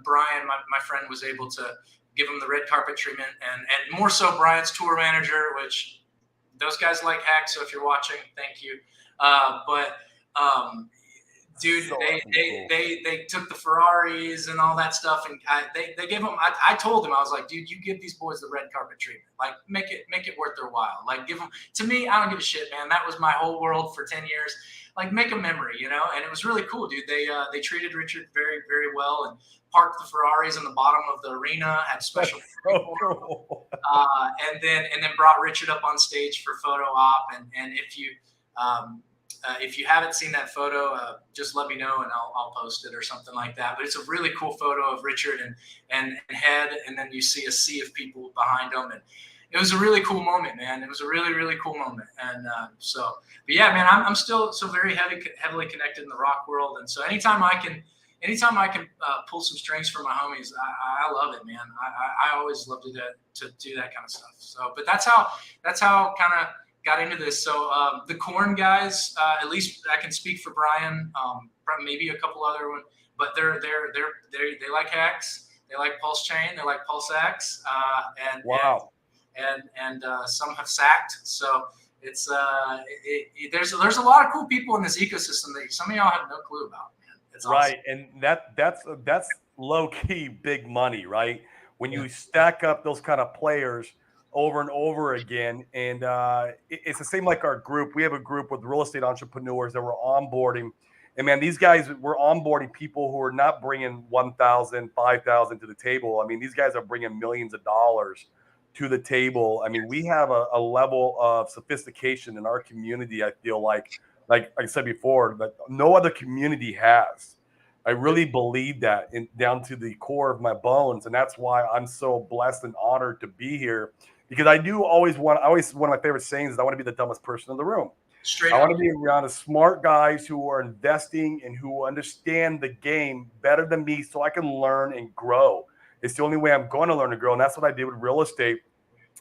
Brian, my friend, was able to give him the red carpet treatment and more so Brian's tour manager, which those guys like heck. So if you're watching, thank you. Dude, so they took the Ferraris and all that stuff, and they gave them. I told them, I was like, dude, you give these boys the red carpet treatment, like make it worth their while. Like give them to me. I don't give a shit, man. That was my whole world for 10 years. Like make a memory, you know. And it was really cool, dude. They treated Richard very, very well and parked the Ferraris in the bottom of the arena. Had special cool. and then brought Richard up on stage for photo op. And if you haven't seen that photo, just let me know and I'll post it or something like that. But it's a really cool photo of Richard and Head, and then you see a sea of people behind him, and it was a really cool moment, man. It was a really, really cool moment, and but yeah, man, I'm still so very heavily connected in the rock world, and so anytime I can pull some strings for my homies, I love it, man. I always love to do that kind of stuff. So, but that's how kind of got into this. So the Korn guys, at least I can speak for Brian, probably maybe a couple other ones, but they like Hex, they like Pulsechain, they like PLSX, and wow, and some have sacked. So it's there's a lot of cool people in this ecosystem that some of y'all have no clue about, man. It's right, awesome. And that's low key big money, right? When you stack up those kind of players over and over again. And it's the same like our group. We have a group with real estate entrepreneurs that we're onboarding. And man, these guys, we're onboarding people who are not bringing 1,000, 5,000 to the table. I mean, these guys are bringing millions of dollars to the table. I mean, we have a level of sophistication in our community, I feel like, like I said before, that no other community has. I really believe that down to the core of my bones, and that's why I'm so blessed and honored to be here. Because I do always want. Always one of my favorite sayings is I want to be the dumbest person in the room. Straight I want up. to be around smart guys who are investing and who understand the game better than me, so I can learn and grow. It's the only way I'm going to learn and grow, and that's what I did with real estate.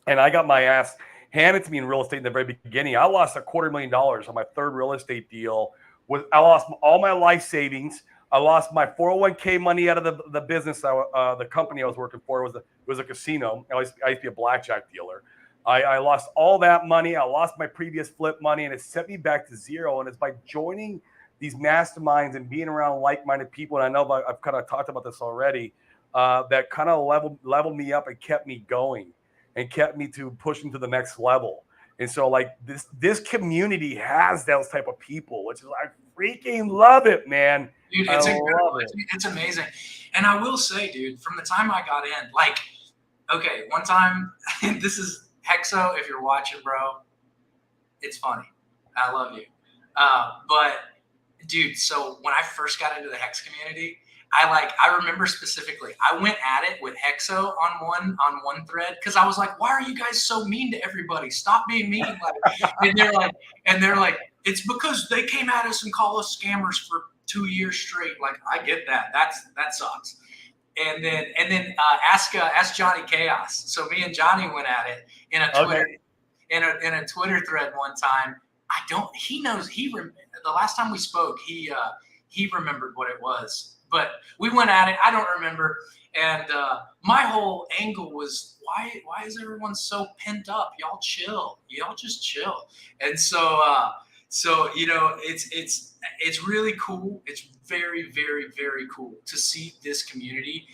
And I got my ass handed to me in real estate in the very beginning. I lost $250,000 on my third real estate deal. I lost all my life savings. I lost my 401k money out of the business. The company I was working for was a casino. I used to be a blackjack dealer. I lost all that money. I lost my previous flip money, and it set me back to zero. And it's by joining these masterminds and being around like-minded people. And I know I've kind of talked about this already. That kind of leveled me up and kept me going and kept me to pushing to the next level. And so like this community has those type of people, which is I freaking love it, man. Dude, I it's love incredible. it. It's amazing. And I will say, dude, from the time I got in, like, okay, one time, this is Hexo, if you're watching, bro, it's funny. I love you. But dude, so when I first got into the Hex community, I remember specifically, I went at it with Hexo on one thread because I was like, why are you guys so mean to everybody? Stop being mean. And they're like, it's because they came at us and called us scammers for 2 years straight. Like, I get that. That sucks. And then ask Johnny Chaos. So me and Johnny went at it in a Twitter in a Twitter thread one time. The last time we spoke, he remembered what it was. But we went at it. I don't remember. And my whole angle was, why is everyone so pent up? Y'all chill. Y'all just chill. And so it's really cool. It's very, very, very cool to see this community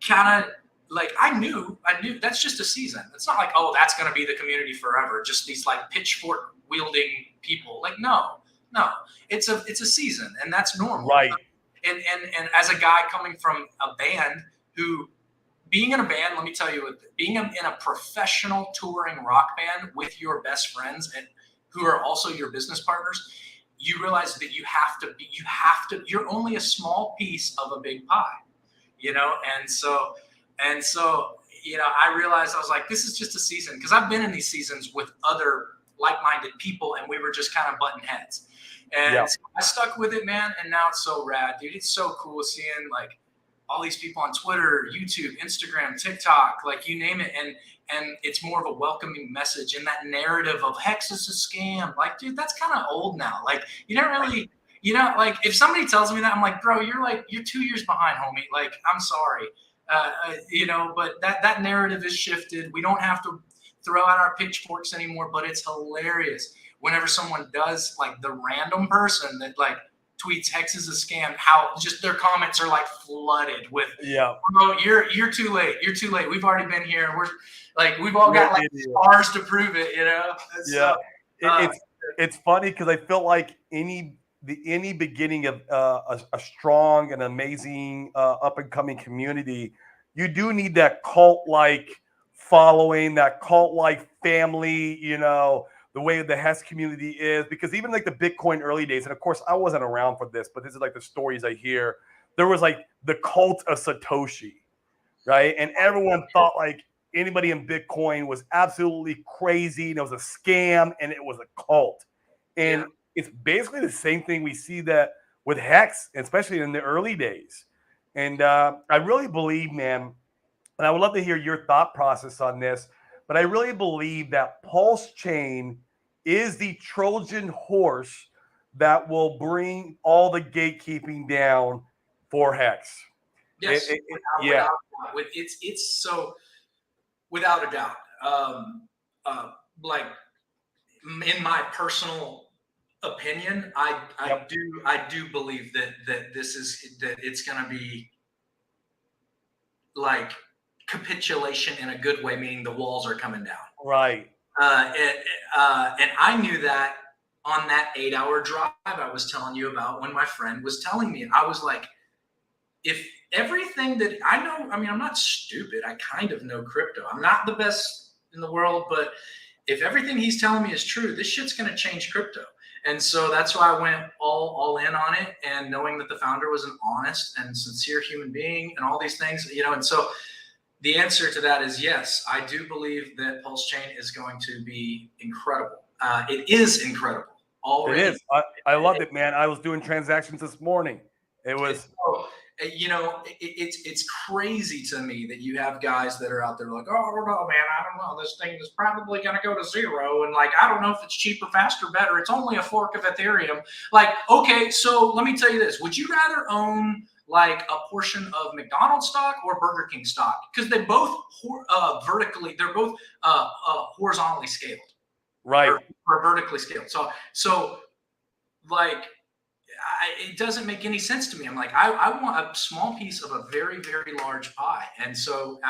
kind of like I knew that's just a season. It's not like, oh, that's going to be the community forever. Just these like pitchfork wielding people. Like, no, it's a season, and that's normal. Right. And as a guy coming from a band who, being in a band, let me tell you, being in a professional touring rock band with your best friends and who are also your business partners, you realize that you're only a small piece of a big pie, and so I realized, I was like, this is just a season, because I've been in these seasons with other like-minded people and we were just kind of butting heads. And so I stuck with it, man. And now it's so rad, dude. It's so cool seeing like all these people on Twitter, YouTube, Instagram, TikTok, like you name it. And it's more of a welcoming message. And that narrative of Hex is a scam. Like, dude, that's kind of old now. Like, you don't really, like if somebody tells me that, I'm like, bro, you're 2 years behind, homie. Like, I'm sorry. But that narrative is shifted. We don't have to throw out our pitchforks anymore, but it's hilarious whenever someone does, like the random person that like tweets Hex is a scam, how just their comments are like flooded with, oh, you're too late. You're too late. We've already been here. We've all got like stars to prove it, So, it's funny because I feel like any beginning of a strong and amazing up and coming community, you do need that cult like following, that cult like family, the way the Hess community is, because even like the Bitcoin early days, and of course I wasn't around for this, but this is like the stories I hear. There was like the cult of Satoshi, right? And everyone thought like anybody in Bitcoin was absolutely crazy, and it was a scam, and it was a cult. And it's basically the same thing we see that with Hex, especially in the early days. And I really believe, man, and I would love to hear your thought process on this, but I really believe that Pulsechain is the Trojan horse that will bring all the gatekeeping down for Hex. Yes, it's so without a doubt. Like in my personal opinion, I do believe that it's going to be like capitulation in a good way, meaning the walls are coming down. Right. And I knew that on that 8-hour drive I was telling you about, when my friend was telling me, I was like, if everything that I know, I mean, I'm not stupid. I kind of know crypto. I'm not the best in the world, but if everything he's telling me is true, this shit's going to change crypto. And so that's why I went all in on it, and knowing that the founder was an honest and sincere human being and all these things, and so the answer to that is yes. I do believe that Pulsechain is going to be incredible. It is incredible already. It is. I loved it, man. I was doing transactions this morning. It was. It's crazy to me that you have guys that are out there like, oh no, man, I don't know. This thing is probably going to go to zero. And like, I don't know if it's cheaper, faster, better. It's only a fork of Ethereum. Like, okay, so let me tell you this. Would you rather own like a portion of McDonald's stock or Burger King stock? Because they both they're both horizontally scaled. Right. Or vertically scaled. So like, it doesn't make any sense to me. I'm like, I want a small piece of a very, very large pie. And so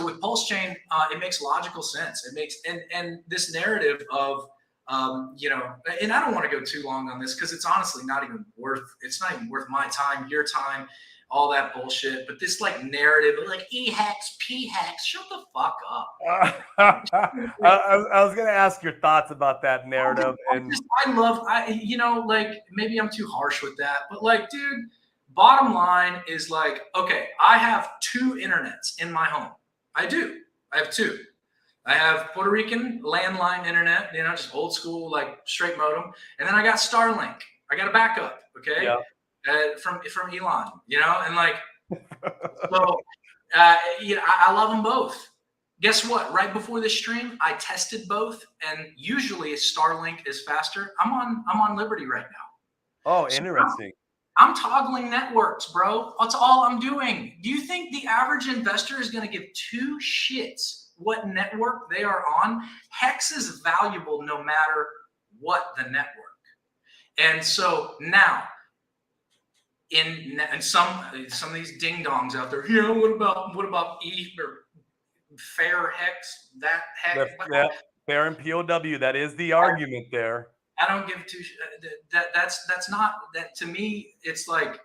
with Pulsechain, it makes logical sense. It makes, and this narrative of, and I don't want to go too long on this because it's honestly not even worth my time, your time, all that bullshit. But this like narrative of like E-hacks, P-hacks, shut the fuck up. I was going to ask your thoughts about that narrative. Like maybe I'm too harsh with that, but like, dude, bottom line is like, okay, I have 2 internets in my home. I have 2. I have Puerto Rican landline internet, just old school, like straight modem. And then I got Starlink. I got a backup. Okay. Yeah. From Elon, and like, so, I love them both. Guess what? Right before this stream, I tested both, and usually Starlink is faster. I'm on Liberty right now. Oh, interesting. So I'm toggling networks, bro. That's all I'm doing. Do you think the average investor is going to give 2 shits what network they are on? Hex is valuable no matter what the network. And so now, in some of these ding dongs out there, what about E or fair hex? That hex, fair and POW. That is the argument there. I don't give 2. That's not that to me. It's like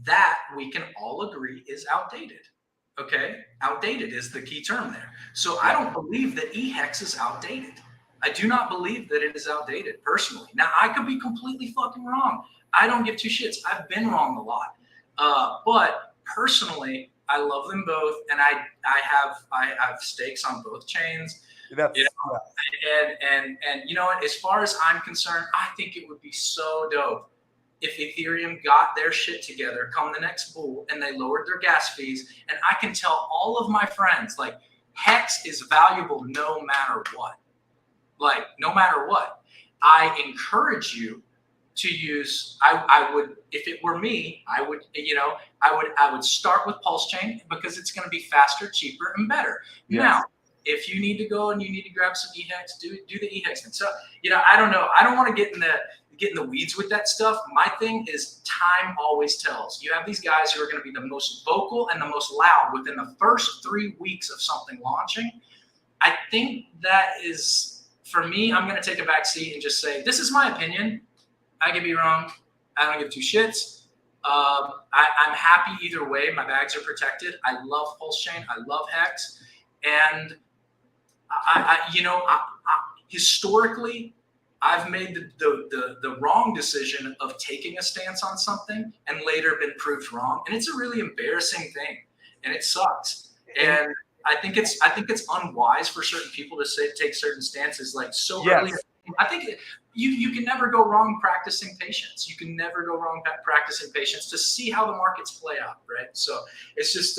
that we can all agree is outdated. Okay, outdated is the key term there. So I don't believe that E-hex is outdated. I do not believe that it is outdated personally. Now I could be completely fucking wrong. I don't give 2 shits. I've been wrong a lot. But personally, I love them both, and I have stakes on both chains. And you know what? As far as I'm concerned, I think it would be so dope if Ethereum got their shit together come the next bull and they lowered their gas fees, and I can tell all of my friends like Hex is valuable no matter what. Like no matter what, I encourage you to use. I would, if it were me, I would start with Pulsechain because it's going to be faster, cheaper, and better. Yes. Now, if you need to go and you need to grab some E-hex, do the E-hex thing. So I don't know. I don't want to get in the weeds with that stuff. My thing is time always tells. You have these guys who are going to be the most vocal and the most loud within the first 3 weeks of something launching. I think that is, for me, I'm going to take a back seat and just say, this is my opinion. I could be wrong. I don't give 2 shits. I'm happy either way. My bags are protected. I love Pulsechain. I love Hex. And historically, I've made the wrong decision of taking a stance on something and later been proved wrong. And it's a really embarrassing thing. And it sucks. And I think it's unwise for certain people to take certain stances like so early. I think you can never go wrong practicing patience. You can never go wrong practicing patience to see how the markets play out, right? So it's just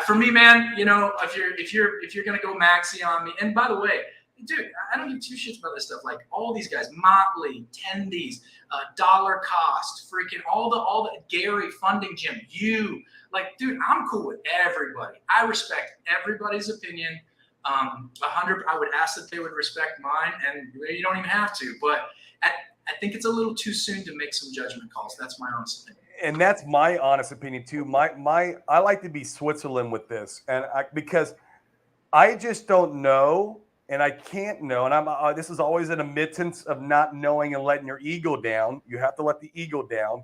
for me, man. If you're gonna go maxi on me, and by the way, dude, I don't give 2 shits about this stuff. Like all these guys, Motley, Tendies, Dollar Cost, freaking all the Gary Funding Gym. Like, dude, I'm cool with everybody. I respect everybody's opinion. 100. I would ask that they would respect mine, and you don't even have to. But I think it's a little too soon to make some judgment calls. That's my honest opinion. And that's my honest opinion too. I like to be Switzerland with this, and because I just don't know, and I can't know, and this is always an admittance of not knowing and letting your ego down. You have to let the ego down.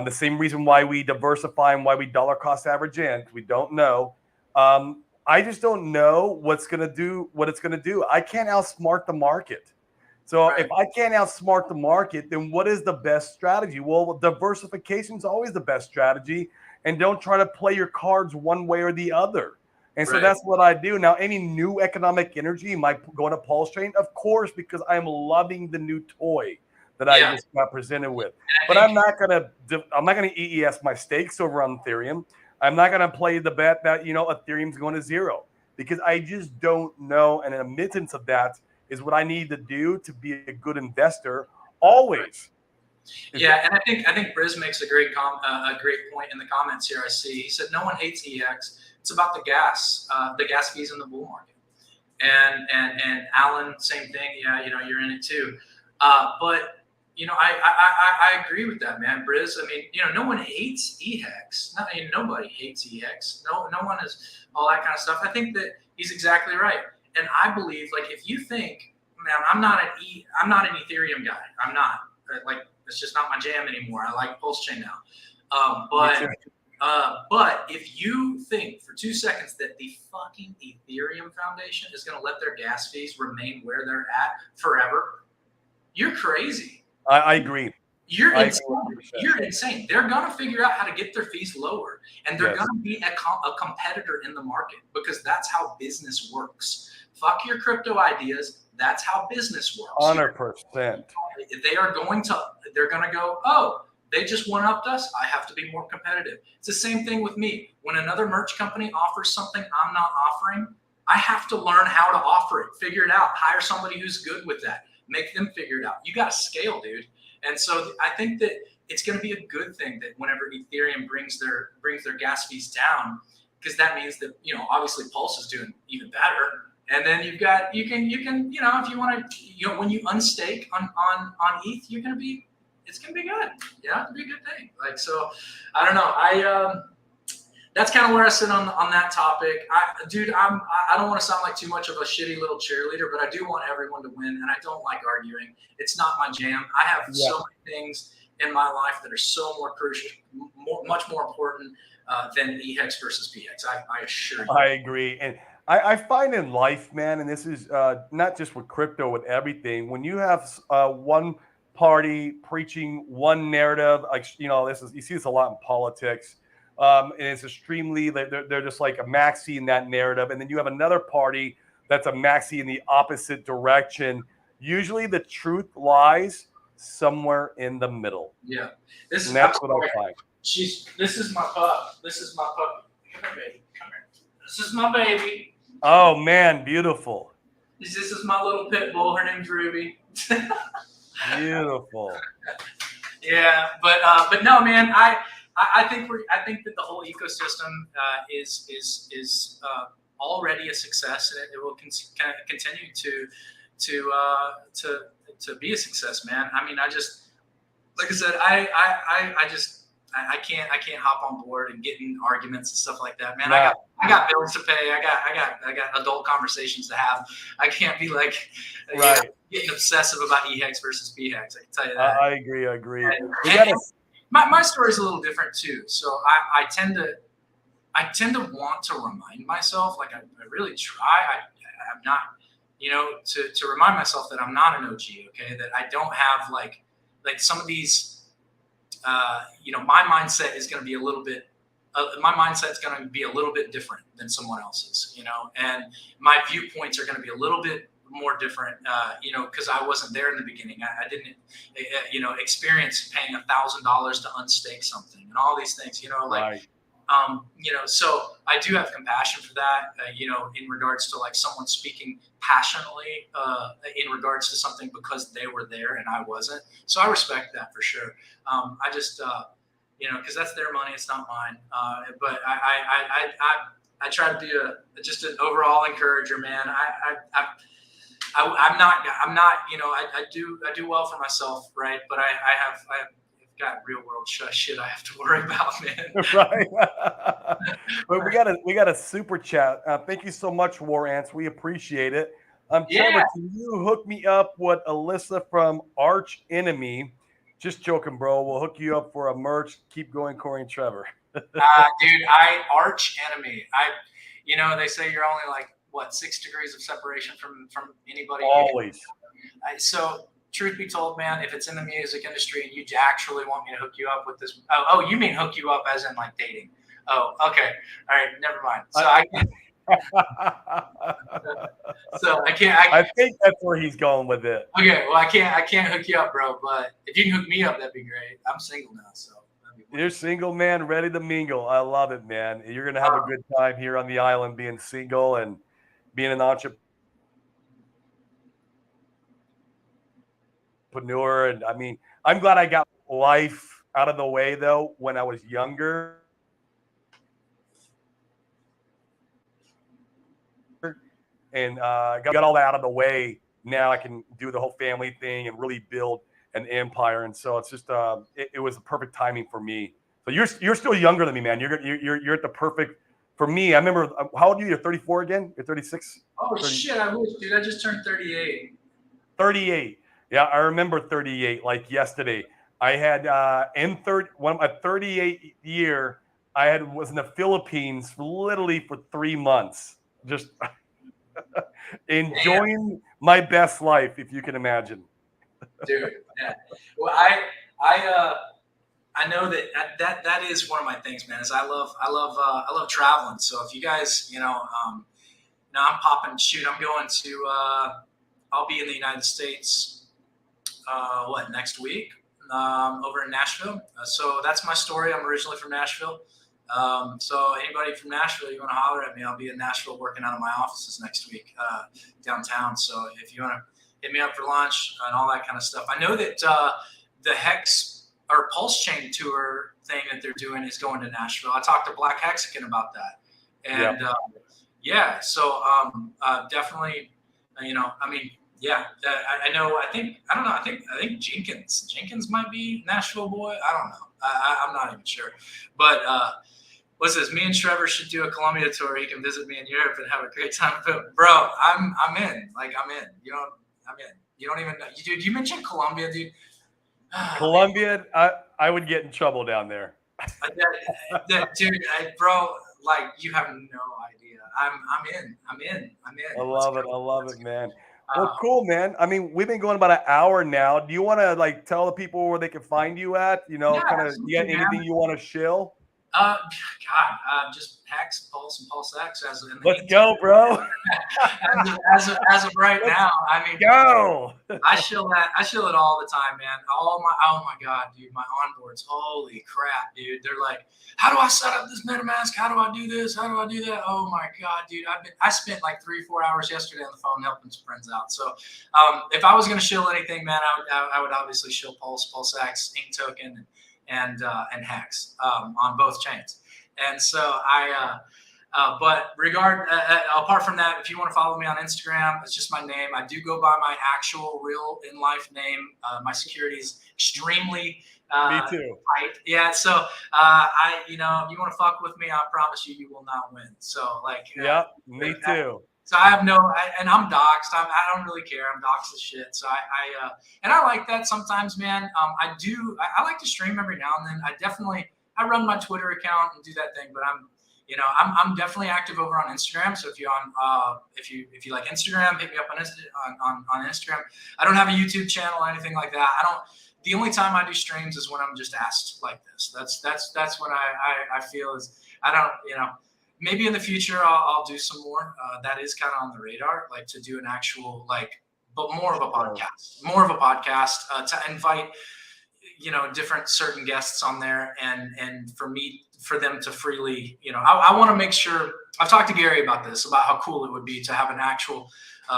The same reason why we diversify and why we dollar cost average in. We don't know. I just don't know what it's going to do. I can't outsmart the market. So if I can't outsmart the market, then what is the best strategy? Well, diversification is always the best strategy, and don't try to play your cards one way or the other. And so that's what I do. Now, any new economic energy, am I going to Pulsechain? Of course, because I'm loving the new toy that I just got presented with. But I'm not gonna EES my stakes over on Ethereum. I'm not gonna play the bet that Ethereum's going to zero, because I just don't know. And an admittance of that is what I need to do to be a good investor always. Yeah, and I think Briz makes a great point in the comments here. I see he said no one hates EX. It's about the gas fees in the bull market. And Alan, same thing. Yeah, you're in it too. But I agree with that, man. Briz, I mean, no one hates EX. Nobody hates EX. No one is all that kind of stuff. I think that he's exactly right. And I believe, like, if you think, man, I'm not an Ethereum guy. I'm not. Like, it's just not my jam anymore. I like Pulsechain now. But if you think for 2 seconds that the fucking Ethereum Foundation is going to let their gas fees remain where they're at forever, you're crazy. I agree. You're insane. You're insane. They're going to figure out how to get their fees lower, and they're going to be a competitor in the market, because that's how business works. Fuck your crypto ideas. That's how business works. 100%. They're going to go, oh, they just one-upped us. I have to be more competitive. It's the same thing with me. When another merch company offers something I'm not offering, I have to learn how to offer it, figure it out, hire somebody who's good with that, make them figure it out. You got to scale, dude. And so I think that it's going to be a good thing that whenever Ethereum brings their gas fees down, because that means that, obviously Pulse is doing even better. And then you can, if you want to, when you unstake on ETH, it's going to be good. Yeah, it'll be a good thing. Like, so I don't know. That's kind of where I sit on that topic. I don't want to sound like too much of a shitty little cheerleader, but I do want everyone to win, and I don't like arguing. It's not my jam. I have so many things in my life that are so more crucial, much more important than EX versus PX. I assure you. I agree. And I find in life, man, and this is not just with crypto, with everything, when you have one party preaching one narrative, like, you see this a lot in politics. And it's extremely, they're just like a maxi in that narrative. And then you have another party that's a maxi in the opposite direction. Usually the truth lies somewhere in the middle. Yeah. That's what I find. This is my pup. This is my puppy. Come here, baby. Come here. This is my baby. Oh, man. Beautiful. This is my little pit bull. Her name's Ruby. Beautiful. Yeah. But no, man, I think that the whole ecosystem is already a success, and it will continue to be a success, man. I mean, like I said, I can't hop on board and get in arguments and stuff like that, man. No. I got bills to pay. I got adult conversations to have. I can't be like getting obsessive about EHEX versus PHEX. I can tell you that. I agree. My story is a little different too. So I tend to want to remind myself, like I really try. I'm not, to remind myself that I'm not an OG. Okay, that I don't have like some of these. My mindset is going to be a little bit. My mindset is going to be a little bit different than someone else's. And my viewpoints are going to be a little bit more different, because I wasn't there in the beginning. I didn't, experience paying $1,000 to unstake something and all these things, so I do have compassion for that, in regards to like someone speaking passionately, in regards to something because they were there and I wasn't. So I respect that for sure. I just, because that's their money, it's not mine. But I try to be just an overall encourager, man. I'm not, I do well for myself, right? But I've got real world shit I have to worry about, man. Right. But we got a super chat. Thank you so much, War Ants. We appreciate it. Trevor, can you hook me up with Alyssa from Arch Enemy? Just joking, bro. We'll hook you up for a merch. Keep going, Corey and Trevor. Dude, Arch Enemy. They say you're only like 6 degrees of separation from anybody. Always. So truth be told, man, if it's in the music industry and you actually want me to hook you up with this, oh, you mean hook you up as in like dating? Oh, okay, all right, never mind. So I can't. So I can't. I think that's where he's going with it. Okay, well, I can't hook you up, bro. But if you can hook me up, that'd be great. I'm single now, so. You're single, man, ready to mingle. I love it, man. You're gonna have a good time here on the island, being single and being an entrepreneur. And I mean, I'm glad I got life out of the way though when I was younger. And got all that out of the way. Now I can do the whole family thing and really build an empire. And so it's just it was the perfect timing for me. So you're still younger than me, man. You're at the perfect for me. I remember how old are you? You're 34 again? You're 36? Oh 30. Shit, I wish, dude. I just turned 38. 38. Yeah, I remember 38 like yesterday. I had one of my 38th year, was in the Philippines literally for 3 months. Just enjoying my best life, if you can imagine. Dude, yeah. Well, I know that is one of my things, man. Is I love traveling. So if you guys, now I'm popping. Shoot, I'm going to. I'll be in the United States. Next week? Over in Nashville. So that's my story. I'm originally from Nashville. So anybody from Nashville, you want to holler at me? I'll be in Nashville working out of my offices next week downtown. So if you want to hit me up for lunch and all that kind of stuff. I know that the Hex or Pulsechain tour thing that they're doing is going to Nashville. I talked to Black Hexagon about that. And so definitely, I know, I think Jenkins might be Nashville boy. I don't know. I'm not even sure. But what's this? Me and Trevor should do a Colombia tour. He can visit me in Europe and have a great time. Bro, I'm in. Like, I'm in. I'm in. You don't even know. Dude, you mentioned Colombia, dude. Colombia, I would get in trouble down there. Dude, bro, like, you have no idea. I'm in. I love it, man. Well, cool, man. I mean, we've been going about an hour now. Do you want to like tell the people where they can find you at? You got anything you want to shill? Just Hex, Pulse, and PulseX. Let's go, bro. as of right now, I mean, go. I shill it all the time, man. Oh my god, dude, my onboards. Holy crap, dude. They're like, how do I set up this MetaMask? How do I do this? How do I do that? Oh my god, dude. I spent like 3-4 hours yesterday on the phone helping some friends out. So if I was gonna shill anything, man, I would obviously shill Pulse, PulseX, Ink Token, and Hex on both chains. And so but apart from that, if you want to follow me on Instagram, it's just my name. I do go by my actual real in life name. My security is extremely me too. tight. Yeah. So if you want to fuck with me, I promise you will not win. So like, me too. So I have and I'm doxxed. I don't really care. I'm doxxed as shit. So and I like that sometimes, man. I like to stream every now and then. I run my Twitter account and do that thing, but I'm definitely active over on Instagram. So if you like Instagram, hit me up on Instagram. I don't have a YouTube channel or anything like that. The only time I do streams is when I'm just asked like this. That's when I feel is maybe in the future I'll do some more. That is kind of on the radar, like to do an actual but more of a podcast to invite different certain guests on there and for them to freely, I want to make sure. I've talked to Gary about this, about how cool it would be to have an actual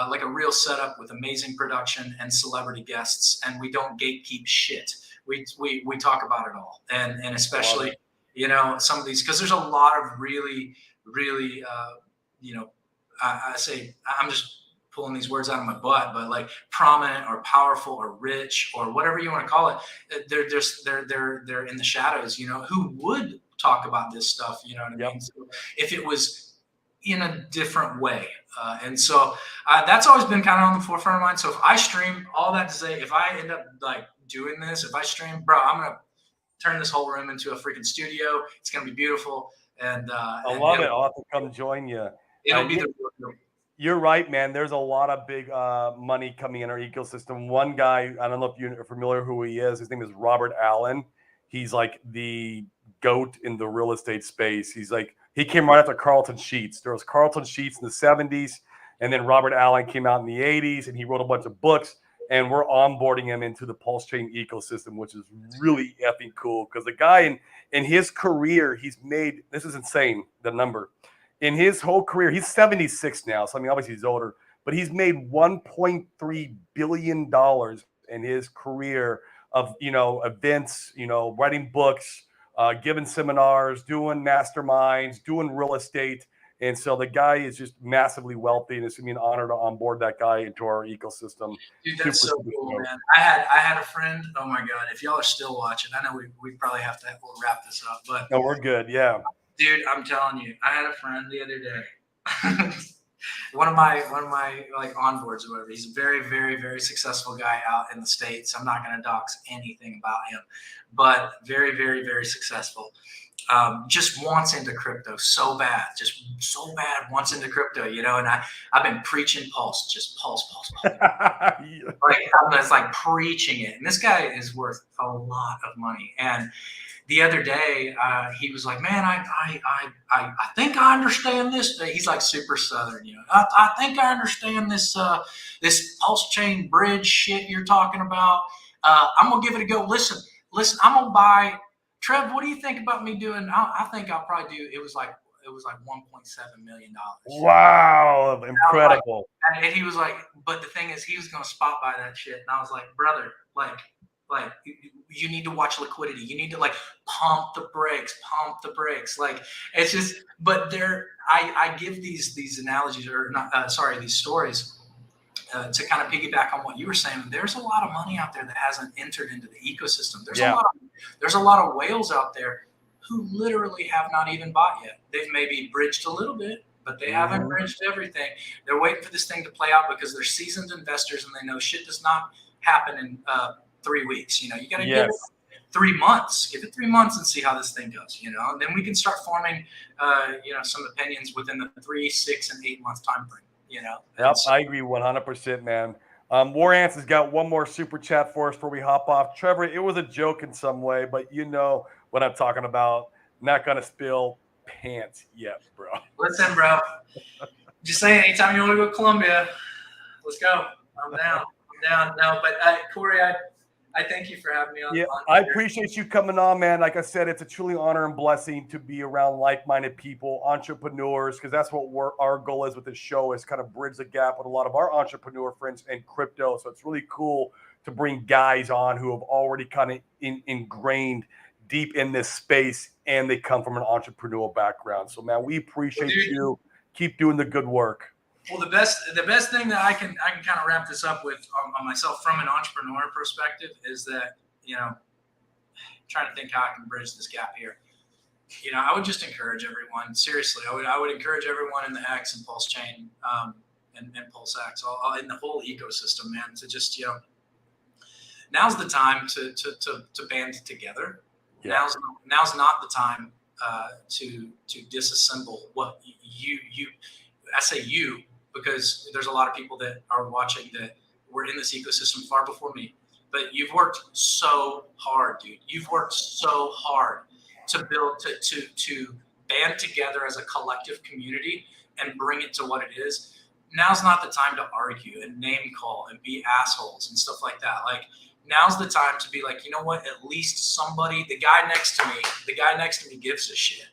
like a real setup with amazing production and celebrity guests, and we don't gatekeep shit. We talk about it all, and especially some of these, because there's a lot of really I say, I'm just pulling these words out of my butt, but like prominent or powerful or rich or whatever you want to call it, they're in the shadows, who would talk about this stuff, you know what I mean? So if it was in a different way. And so that's always been kind of on the forefront of mind. So if I stream, all that to say, if I end up like doing this, if I stream, bro, I'm going to turn this whole room into a freaking studio. It's going to be beautiful. And I love it. I'll have to come join you. It'll be the real deal. You're right, man. There's a lot of big money coming in our ecosystem. One guy, I don't know if you're familiar who he is. His name is Robert Allen. He's like the goat in the real estate space. He's like, he came right after Carlton Sheets. There was Carlton Sheets in the 70s, and then Robert Allen came out in the 80s, and he wrote a bunch of books. And we're onboarding him into the Pulsechain ecosystem, which is really effing cool. Because the guy in his career, he's made, this is insane, the number. In his whole career, he's 76 now. So, I mean, obviously he's older, but he's made $1.3 billion in his career of, events, writing books, giving seminars, doing masterminds, doing real estate. And so the guy is just massively wealthy, and it's going to be an honor to onboard that guy into our ecosystem. Dude, that's so cool, man. I had a friend. Oh my God! If y'all are still watching, I know we probably have to we'll wrap this up, but no, we're good. Yeah, dude, I'm telling you, I had a friend the other day. one of my like onboards or whatever. He's a very, very, very successful guy out in the States. I'm not going to dox anything about him, but very, very, very successful. Just wants into crypto so bad, wants into crypto, and I've been preaching pulse, just pulse. Like I'm just like preaching it. And this guy is worth a lot of money. And the other day, he was like, man, I think I understand this. He's like super Southern, I think I understand this, this Pulsechain bridge shit you're talking about. I'm going to give it a go. Listen, I'm going to buy. Trev, what do you think about me doing? I think I'll probably do. It was like $1.7 million. Wow, incredible. And he was like, but the thing is, he was going to spot buy that shit, and I was like, brother, like you need to watch liquidity. You need to like pump the brakes. Like it's just. But I give these analogies or not. These stories. To kind of piggyback on what you were saying, there's a lot of money out there that hasn't entered into the ecosystem. There's a lot of whales out there who literally have not even bought yet. They've maybe bridged a little bit, but they haven't bridged everything. They're waiting for this thing to play out because they're seasoned investors and they know shit does not happen in 3 weeks. You got to give it 3 months. Give it 3 months and see how this thing goes. And then we can start forming, some opinions within the 3, 6, and 8 month time frame. Yep, I agree 100%, man. War Ants has got one more super chat for us before we hop off. Trevor, it was a joke in some way, but you know what I'm talking about. Not gonna spill pants yet, bro. Listen, bro. Just saying, anytime you want to go to Colombia, let's go. I'm down. No, but Corey, I thank you for having me on. Yeah, I appreciate you coming on, man. Like I said, it's a truly honor and blessing to be around like-minded people, entrepreneurs, because that's what our goal is with this show, is kind of bridge the gap with a lot of our entrepreneur friends in crypto. So it's really cool to bring guys on who have already kind of ingrained deep in this space, and they come from an entrepreneurial background. So, man, we appreciate you. Keep doing the good work. Well, the best thing that I can kind of wrap this up with on myself from an entrepreneur perspective is that, trying to think how I can bridge this gap here. I would just encourage everyone, seriously, I would encourage everyone in the X and Pulsechain and PulseX, in the whole ecosystem, man, to just, now's the time to band together. Yeah. Now's not the time to disassemble what you I say you, because there's a lot of people that are watching that were in this ecosystem far before me. But you've worked so hard, dude. You've worked so hard to build, to band together as a collective community and bring it to what it is. Now's not the time to argue and name call and be assholes and stuff like that. Like, now's the time to be like, you know what? At least somebody, the guy next to me gives a shit.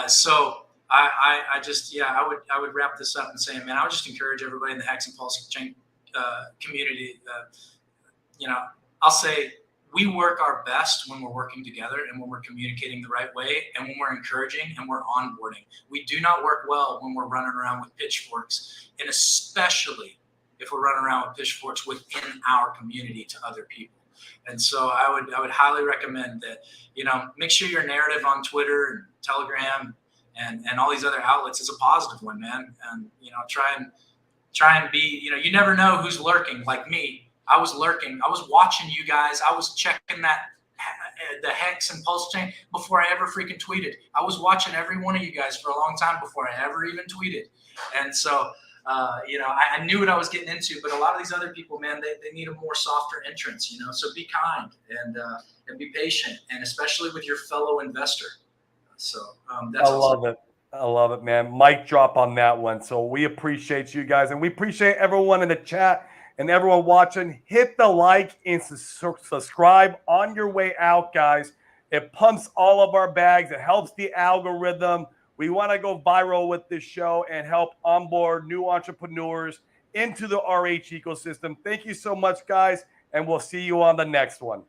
So I would wrap this up and say, man, I would just encourage everybody in the Hex and Pulsechain community. I'll say we work our best when we're working together and when we're communicating the right way and when we're encouraging and we're onboarding. We do not work well when we're running around with pitchforks, and especially if we're running around with pitchforks within our community to other people. And so I would highly recommend that, make sure your narrative on Twitter and Telegram and all these other outlets is a positive one, man. And, try and be, you never know who's lurking. Like me, I was lurking. I was watching you guys. I was checking the Hex and Pulsechain before I ever freaking tweeted. I was watching every one of you guys for a long time before I ever even tweeted. And so, I knew what I was getting into, but a lot of these other people, man, they need a more softer entrance, so be kind and be patient, and especially with your fellow investor. So that's I love it. I love it, man. Mic drop on that one. So we appreciate you guys, and we appreciate everyone in the chat and everyone watching. Hit the like and subscribe on your way out, guys. It pumps all of our bags. It helps the algorithm. We want to go viral with this show and help onboard new entrepreneurs into the RH ecosystem. Thank you so much, guys, and we'll see you on the next one.